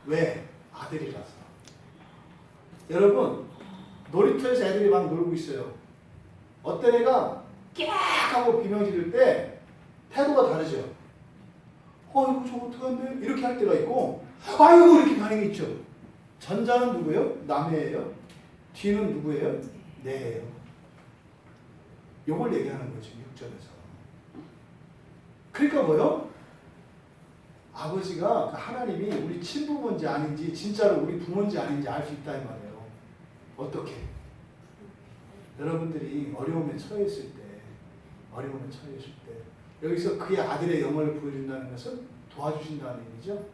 왜? 아들이라서. 여러분 놀이터에서 애들이 막 놀고 있어요. 어떤 애가 끼악 하고 비명 지를 때 태도가 다르죠. 이거 저 어떡한데? 이렇게 할 때가 있고 아이고 이렇게 반응이 있죠. 전자는 누구예요? 남이에요. 뒤는 누구예요? 내예요. 요걸 얘기하는 거죠. 6절에서. 그러니까 뭐요? 아버지가 하나님이 우리 친부모인지 아닌지 진짜로 우리 부모인지 아닌지 알 수 있다 이 말이에요. 어떻게? 여러분들이 어려움에 처해 있을 때 여기서 그의 아들의 영을 보여준다는 것은 도와주신다는 얘기죠.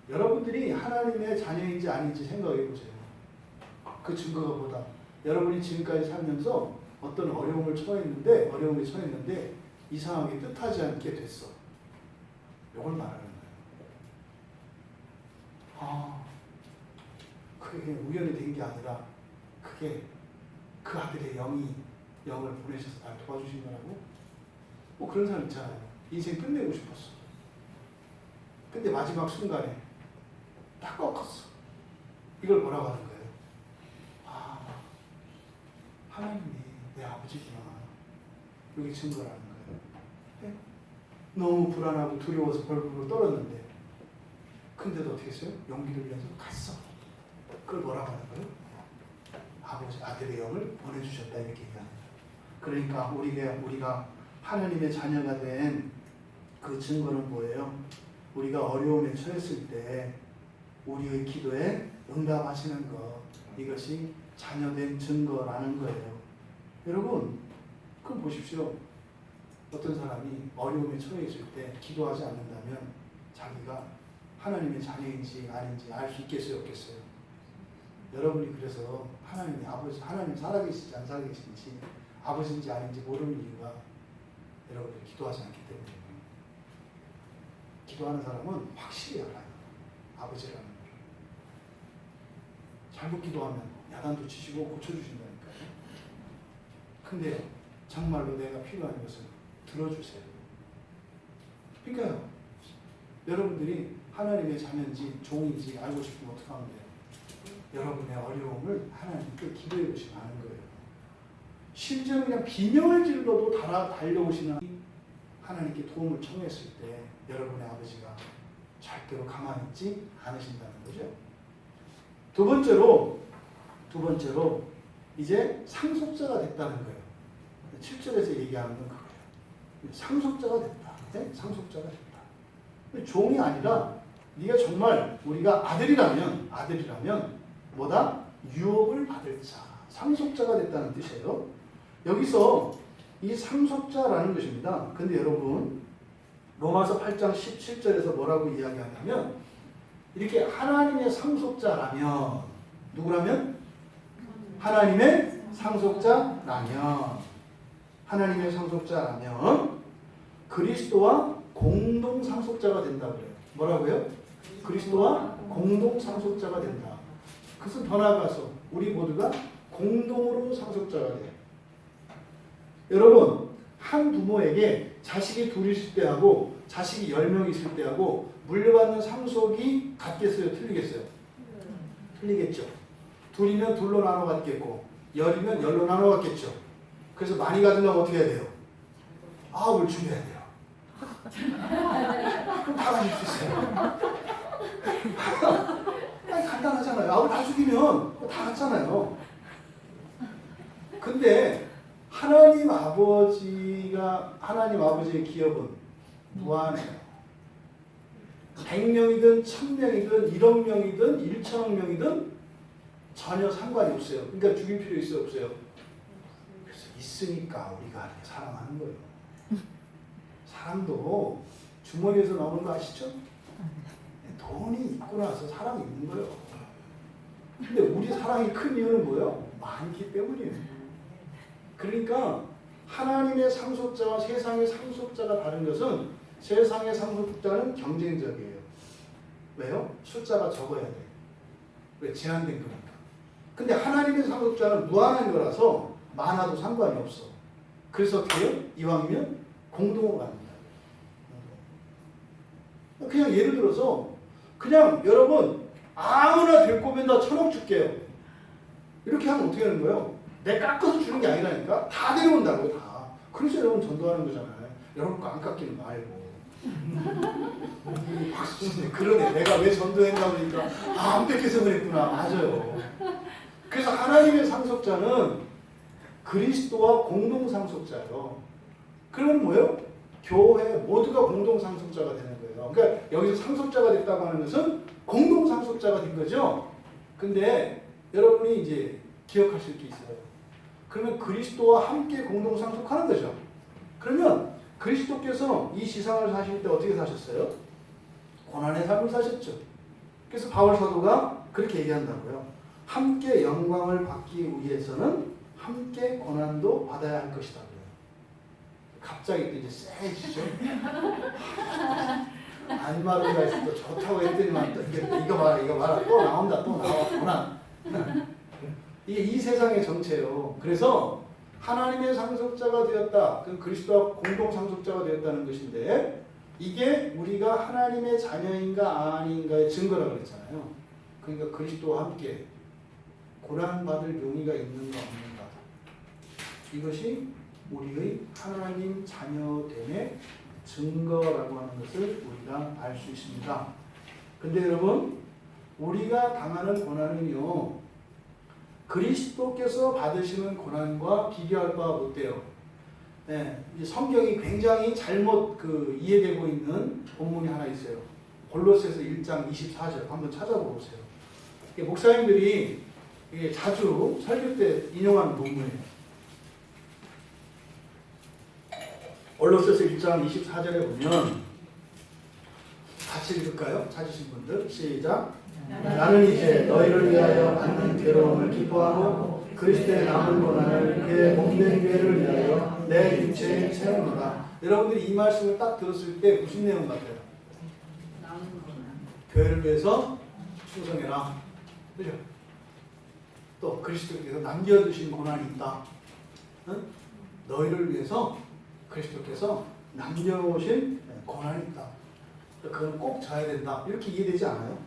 여러분들이 하나님의 자녀인지 아닌지 생각해 보세요. 그 증거가 뭐다? 여러분이 지금까지 살면서 어떤 어려움에 처했는데 이상하게 뜻하지 않게 됐어. 이걸 말하는 거예요. 그게 우연히 된 게 아니라 그게 그 아들의 영을 보내셔서 날 도와주신 거라고? 뭐 그런 사람 있잖아요. 인생 끝내고 싶었어. 근데 마지막 순간에 딱 꺾었어. 이걸 뭐라고 하는 거예요? 아, 하나님이 내 아버지구나. 여기 증거라는 거예요. 네? 너무 불안하고 두려워서 벌벌 떨었는데 근데도 어떻게 했어요? 용기를 내서 갔어. 그걸 뭐라고 하는 거예요? 아버지, 아들의 영을 보내주셨다 이렇게 얘기합니다. 그러니까 우리가 하나님의 자녀가 된 그 증거는 뭐예요? 우리가 어려움에 처했을 때 우리의 기도에 응답하시는 것, 이것이 자녀된 증거라는 거예요. 여러분, 그럼 보십시오. 어떤 사람이 어려움에 처해 있을 때 기도하지 않는다면 자기가 하나님의 자녀인지 아닌지 알 수 있겠어요, 없겠어요? 여러분이 그래서 하나님이 아버지, 하나님 살아계신지 안 살아계신지 아버지인지 아닌지 모르는 이유가 여러분들이 기도하지 않기 때문이에요. 기도하는 사람은 확실히 알아요. 아버지라는 걸. 잘못 기도하면 야단도 치시고 고쳐주신다니까요. 근데 정말로 내가 필요한 것을 들어주세요. 그러니까요. 여러분들이 하나님의 자녀인지 종인지 알고 싶으면 어떻게 하면 돼요? 여러분의 어려움을 하나님께 기도해 보시면 아는 거예요. 심지어 그냥 비명을 질러도 달려오시는 하나님께 도움을 청했을 때 여러분의 아버지가 절대로 가만히 있지 않으신다는 거죠. 두 번째로 이제 상속자가 됐다는 거예요. 7절에서 얘기하는 건 그거예요. 상속자가 됐다. 네? 상속자가 됐다. 종이 아니라 네가 정말 우리가 아들이라면 뭐다? 유업을 받을 자. 상속자가 됐다는 뜻이에요. 여기서 이 상속자라는 것입니다. 근데 여러분 로마서 8장 17절에서 뭐라고 이야기하냐면 이렇게 하나님의 상속자라면 누구라면? 하나님의 상속자라면 그리스도와 공동 상속자가 된다 그래요. 뭐라고요? 그리스도와 공동 상속자가 된다. 그것은 더 나아가서 우리 모두가 공동으로 상속자가 돼요. 여러분, 한 부모에게 자식이 둘 있을 때하고 자식이 10명 있을 때하고 물려받는 상속이 같겠어요? 틀리겠어요? 틀리겠죠. 둘이면 둘로 나눠 갖겠고 10이면 10로 나눠 갖겠죠. 그래서 많이 가지려면 어떻게 해야 돼요? 아홉을 줄여야 돼요. 그럼 다 가질 수 있어요. 아니, 간단하잖아요. 아홉을 다 죽이면 다 같잖아요. 근데 하나님 아버지의 기업은 무한해요. 100명이든 1000명이든 1억 명이든 1천억 명이든 전혀 상관이 없어요. 그러니까 죽일 필요 있어요, 없어요? 그래서 있으니까 우리가 이렇게 사랑하는 거예요. 사람도 주머니에서 나오는 거 아시죠? 돈이 있고 나서 사랑이 있는 거예요. 근데 우리 사랑이 큰 이유는 뭐예요? 많기 때문이에요. 그러니까 하나님의 상속자와 세상의 상속자가 다른 것은 세상의 상속자는 경쟁적이에요. 왜요? 숫자가 적어야 돼요. 왜? 제한된 거니까. 근데 하나님의 상속자는 무한한 거라서 많아도 상관이 없어. 그래서 어떻게 해요? 이왕이면 공동으로 갑니다. 그냥 예를 들어서 그냥 여러분 아무나 데리고 오면 다 1000억 줄게요. 이렇게 하면 어떻게 하는 거예요? 내 깎아서 주는 게 아니라니까. 다 데려온다고요. 다. 그래서 여러분 전도하는 거잖아요. 여러분 거 안 깎이는 거 알고. 박수 치네. 그러네. 내가 왜 전도했나 보니까 안 뺏겨서 그랬구나. 맞아요. 그래서 하나님의 상속자는 그리스도와 공동 상속자예요. 그러면 뭐예요? 교회 모두가 공동 상속자가 되는 거예요. 그러니까 여기서 상속자가 됐다고 하는 것은 공동 상속자가 된 거죠. 근데 여러분이 이제 기억하실 게 있어요. 그러면 그리스도와 함께 공동 상속하는 거죠. 그러면 그리스도께서 이 세상을 사실 때 어떻게 사셨어요? 고난의 삶을 사셨죠. 그래서 바울 사도가 그렇게 얘기한다고요. 함께 영광을 받기 위해서는 함께 고난도 받아야 할 것이다. 갑자기 또 이제 세지죠. 안 말을 해서 또 좋다고 했더니만 또 이거 봐라 또 나온다 또 나와 고난. 이게 이 세상의 정체예요. 그래서 하나님의 상속자가 되었다. 그 그리스도와 공동 상속자가 되었다는 것인데 이게 우리가 하나님의 자녀인가 아닌가의 증거라고 그랬잖아요. 그러니까 그리스도와 함께 고난받을 용의가 있는가 없는가. 이것이 우리의 하나님 자녀됨의 증거라고 하는 것을 우리가 알 수 있습니다. 근데 여러분, 우리가 당하는 고난은요, 그리스도께서 받으시는 고난과 비교할 바가 못돼요. 네, 성경이 굉장히 잘못 이해되고 있는 본문이 하나 있어요. 골로새서 1장 24절 한번 찾아보세요. 목사님들이 자주 설교 때 인용하는 본문이에요. 골로새서 1장 24절에 보면 같이 읽을까요? 찾으신 분들 시작. 나는 이제 너희를 위하여 받는 괴로움을 기뻐하고 그리스도의 남은 고난을 그의 몸된 교회를 위하여 내 육체에 채우노라. 여러분들이 이 말씀을 딱 들었을 때 무슨 내용 같아요? 교회를 위해서 충성해라. 그죠? 또 그리스도께서 남겨두신 고난이 있다. 응? 너희를 위해서 그리스도께서 남겨오신 고난이 있다. 그건 꼭 져야 된다. 이렇게 이해되지 않아요?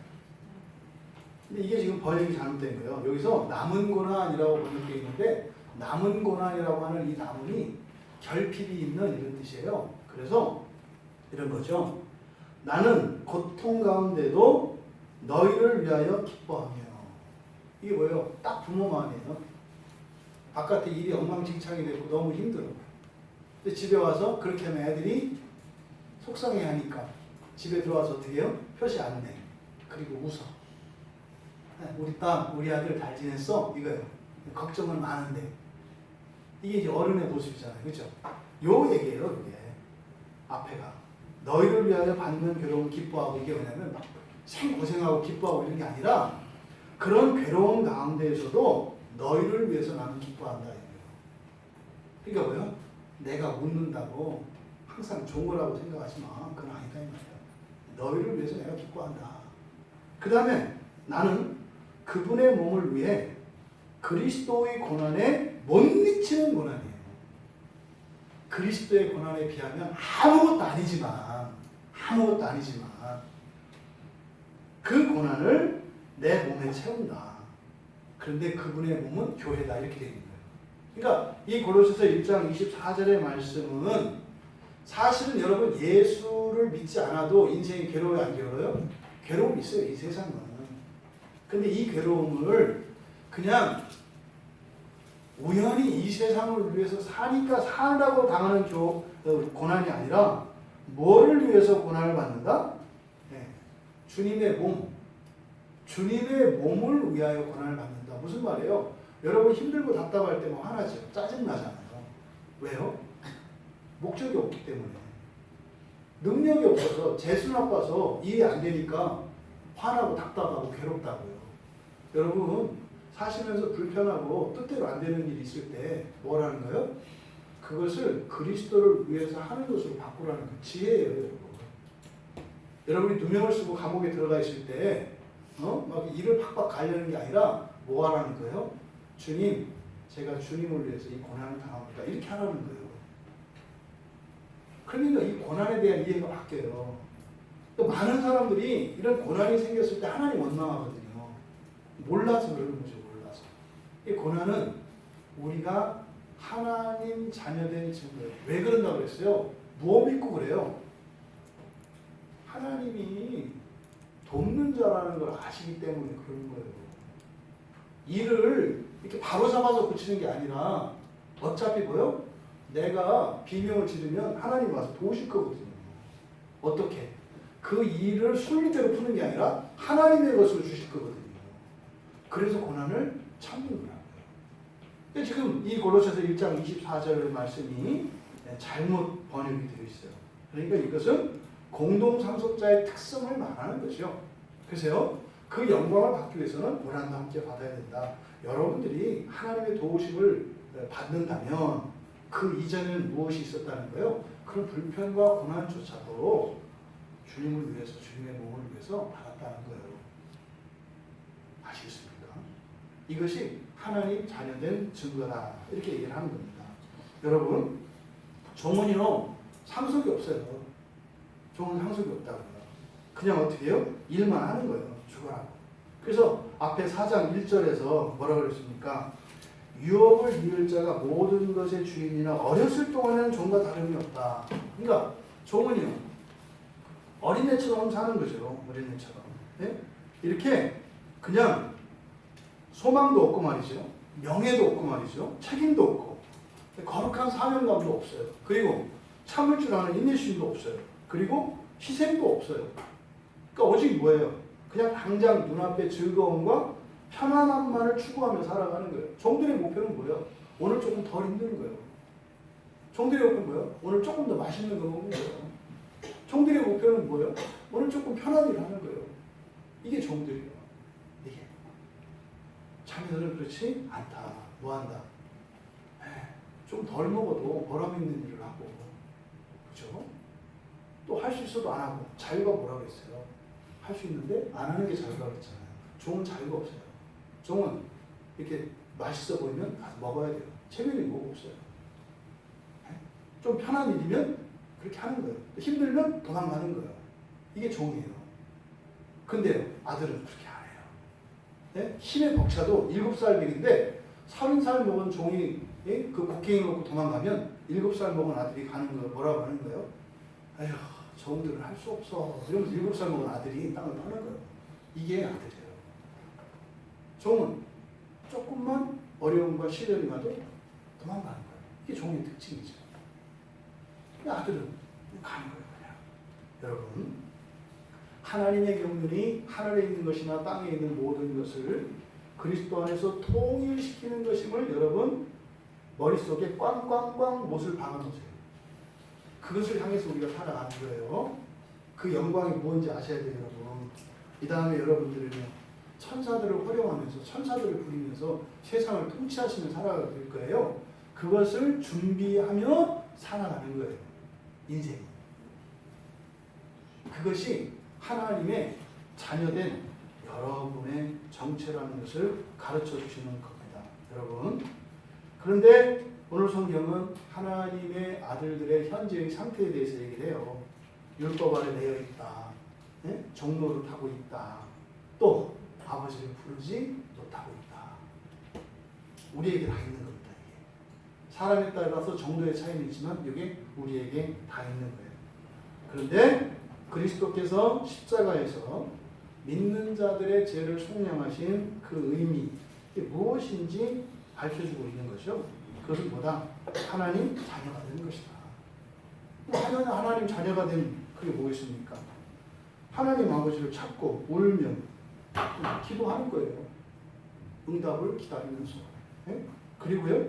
근데 이게 지금 번역이 잘못된 거예요. 여기서 남은 고난이라고 번역되어 있는데 남은 고난이라고 하는 이 단문이 결핍이 있는 이런 뜻이에요. 그래서 이런 거죠. 나는 고통 가운데도 너희를 위하여 기뻐하며. 이게 뭐예요? 딱 부모 마음이에요. 바깥에 일이 엉망진창이 되고 너무 힘들어. 근데 집에 와서 그렇게 하면 애들이 속상해하니까 집에 들어와서 어떻게 해요? 표시 안 내. 그리고 웃어. 우리 딸, 우리 아들 잘 지냈어? 이거예요. 걱정은 많은데. 이게 이제 어른의 모습이잖아요. 그죠? 요 얘기예요, 이게. 앞에가. 너희를 위하여 받는 괴로움 기뻐하고, 이게 뭐냐면 막 생고생하고 기뻐하고 이런 게 아니라 그런 괴로움 가운데에서도 너희를 위해서 나는 기뻐한다. 이거예요. 그러니까 뭐예요? 내가 웃는다고 항상 좋은 거라고 생각하지 마. 그건 아니다. 이 말이야. 너희를 위해서 내가 기뻐한다. 그 다음에 나는 그분의 몸을 위해 그리스도의 고난에 못 미치는 고난이에요. 그리스도의 고난에 비하면 아무것도 아니지만 그 고난을 내 몸에 채운다. 그런데 그분의 몸은 교회다. 이렇게 되어 있는 거예요. 그러니까 이 골로새서 1장 24절의 말씀은 사실은 여러분 예수를 믿지 않아도 인생이 괴로워요, 안 괴로워요? 괴로움이 있어요, 이 세상은. 근데 이 괴로움을 그냥 우연히 이 세상을 위해서 사니까 사라고 당하는 고난이 아니라 뭐를 위해서 고난을 받는다? 네. 주님의 몸을 위하여 고난을 받는다. 무슨 말이에요? 여러분 힘들고 답답할 때 뭐 화나죠? 짜증나잖아요. 왜요? 목적이 없기 때문에. 능력이 없어서 재수 나빠서 일이 안 되니까 화나고 답답하고 괴롭다고요. 여러분 사시면서 불편하고 뜻대로 안 되는 일이 있을 때 뭐라는 거예요? 그것을 그리스도를 위해서 하는 것으로 바꾸라는 그 지혜예요, 여러분. 여러분이 누명을 쓰고 감옥에 들어가 있을 때 막 일을 팍팍 가려는 게 아니라 뭐 하라는 거예요? 주님, 제가 주님을 위해서 이 고난을 당합니다. 이렇게 하라는 거예요. 그러니까 이 고난에 대한 이해가 바뀌어요. 또 많은 사람들이 이런 고난이 생겼을 때 하나님 원망하거든요. 몰라서 그러는 거죠. 몰라서. 이 고난은 우리가 하나님 자녀된 증거예요. 왜 그런다고 그랬어요? 무엇 믿고 그래요? 하나님이 돕는 자라는 걸 아시기 때문에 그러는 거예요. 일을 이렇게 바로 잡아서 고치는 게 아니라 어차피 뭐요? 내가 비명을 지르면 하나님 와서 도우실 거거든요. 어떻게? 그 일을 순리대로 푸는 게 아니라 하나님의 것으로 주실 거거든요. 그래서 고난을 참는 거라고요. 근데 지금 이 골로새서 1장 24절 말씀이 잘못 번역이 되어 있어요. 그러니까 이것은 공동 상속자의 특성을 말하는 것이요. 그래서요, 그 영광을 받기 위해서는 고난도 함께 받아야 된다. 여러분들이 하나님의 도우심을 받는다면 그 이전에는 무엇이 있었다는 거예요? 그런 불편과 고난조차도 주님을 위해서, 주님의 몸을 위해서 받았다는 거예요. 아시겠습니까? 이것이 하나님 자녀된 증거다. 이렇게 얘기를 하는 겁니다. 여러분, 종은요 상속이 없어요. 종은 상속이 없다고요. 그냥 어떻게 해요? 일만 하는 거예요. 죽어라고. 그래서 앞에 4장 1절에서 뭐라 그랬습니까? 유업을 이을 자가 모든 것의 주인이나 어렸을 동안에는 종과 다름이 없다. 그러니까 종은요 어린애처럼 사는 거죠. 어린애처럼. 네? 이렇게 그냥 소망도 없고 말이죠. 명예도 없고 말이죠. 책임도 없고 거룩한 사명감도 없어요. 그리고 참을 줄 아는 인내심도 없어요. 그리고 희생도 없어요. 그러니까 오직 뭐예요? 그냥 당장 눈앞의 즐거움과 편안함만을 추구하며 살아가는 거예요. 종들의 목표는 뭐예요? 오늘 조금 덜 힘든 거예요. 종들의 목표는 뭐예요? 오늘 조금 더 맛있는 거 먹는 거예요. 종들의 목표는 뭐예요? 오늘 조금 편한 일을 하는 거예요. 이게 종들이에요. 이게. 자기들은 그렇지 않다. 뭐 한다? 좀 덜 먹어도 보람 있는 일을 하고, 그렇죠? 또 할 수 있어도 안 하고, 자유가 뭐라고 했어요? 할 수 있는데 안 하는 게 자유라고 했잖아요. 종은 자유가 없어요. 종은 이렇게 맛있어 보이면 가서 먹어야 돼요. 체면이 뭐가 없어요. 좀 편한 일이면 그렇게 하는 거예요. 힘들면 도망가는 거예요. 이게 종이에요. 근데 아들은 그렇게 안 해요. 네? 힘에 벅차도 7살 배기인데 30살 먹은 종이 그 곡괭이 놓고 도망가면 7살 먹은 아들이 가는 거 뭐라고 하는 거예요? 아휴, 종들은 할 수 없어. 이러면서 7살 먹은 아들이 땅을 파는 거예요. 이게 아들이에요. 종은 조금만 어려움과 시련이 와도 도망가는 거예요. 이게 종의 특징이죠. 아들은 가는 거예요, 그냥. 여러분, 하나님의 경륜이 하늘에 있는 것이나 땅에 있는 모든 것을 그리스도 안에서 통일시키는 것임을 여러분 머릿속에 꽝꽝꽝 못을 박아놓으세요. 그것을 향해서 우리가 살아가는 거예요. 그 영광이 뭔지 아셔야 돼요, 여러분. 이 다음에 여러분들은요, 천사들을 활용하면서 천사들을 부리면서 세상을 통치하시며 살아가게 될 거예요. 그것을 준비하며 살아가는 거예요. 인생이. 그것이 하나님의 자녀된 여러분의 정체라는 것을 가르쳐 주시는 겁니다. 여러분. 그런데 오늘 성경은 하나님의 아들들의 현재의 상태에 대해서 얘기를 해요. 율법 아래 내어 있다. 네? 종로를 타고 있다. 또 아버지를 부르지 못하고 있다. 우리에게 다 있는 겁니다. 이게. 사람에 따라서 정도의 차이는 있지만 이게 우리에게 다 있는 거예요. 그런데 그리스도께서 십자가에서 믿는 자들의 죄를 속량하신 그 의미, 이게 무엇인지 밝혀주고 있는 것이죠. 그것은 뭐다? 하나님 자녀가 되는 것이다. 하나님 자녀가 된 그게 무엇입니까? 하나님 아버지를 찾고 울면 기도하는 거예요. 응답을 기다리면서. 네? 그리고요,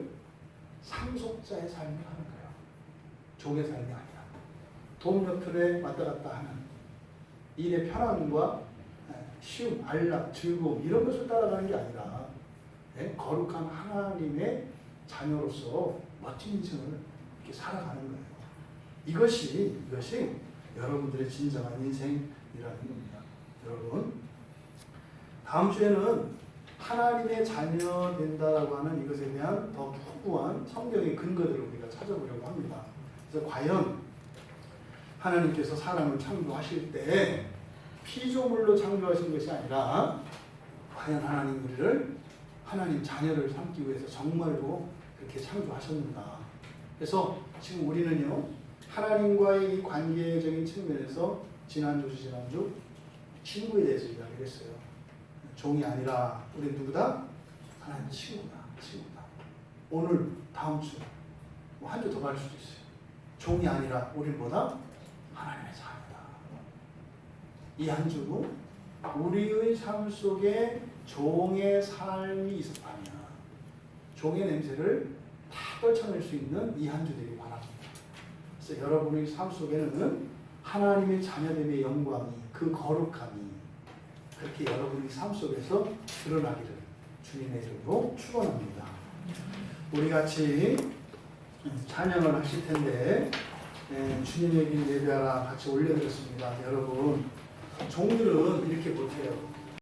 상속자의 삶을 하는 거예요. 종의 삶이 아니라. 동력틀에 왔다 갔다 하는 일의 편안과 쉬움, 안락, 즐거움 이런 것을 따라가는 게 아니라 거룩한 하나님의 자녀로서 멋진 인생을 이렇게 살아가는 거예요. 이것이 여러분들의 진정한 인생이라는 겁니다. 여러분, 다음 주에는 하나님의 자녀 된다라고 하는 이것에 대한 더 풍부한 성경의 근거들을 우리가 찾아보려고 합니다. 그래서 과연 하나님께서 사람을 창조하실 때 피조물로 창조하신 것이 아니라 과연 하나님 우리를 하나님 자녀를 삼기 위해서 정말로 그렇게 창조하셨는가. 그래서 지금 우리는요, 하나님과의 이 관계적인 측면에서 지난주 친구에 대해서 이야기를 했어요. 종이 아니라 우리 누구다? 하나님 친구다. 오늘 다음 주 한 주 더 갈 수도 있어요. 종이 아니라 우리 뭐다? 하나님의 자녀다. 이 한 주도 우리의 삶 속에 종의 삶이 있었다면 종의 냄새를 다 떨쳐낼 수 있는 이 한 주 되길 바랍니다. 그래서 여러분의 삶 속에는 하나님의 자녀됨의 영광이, 그 거룩함이 그렇게 여러분의 삶 속에서 드러나기를 주님의 이름으로 축원합니다. 우리 같이 찬양을 하실 텐데 주님의 길 예배하라 같이 올려드렸습니다. 여러분, 종들은 이렇게 못해요.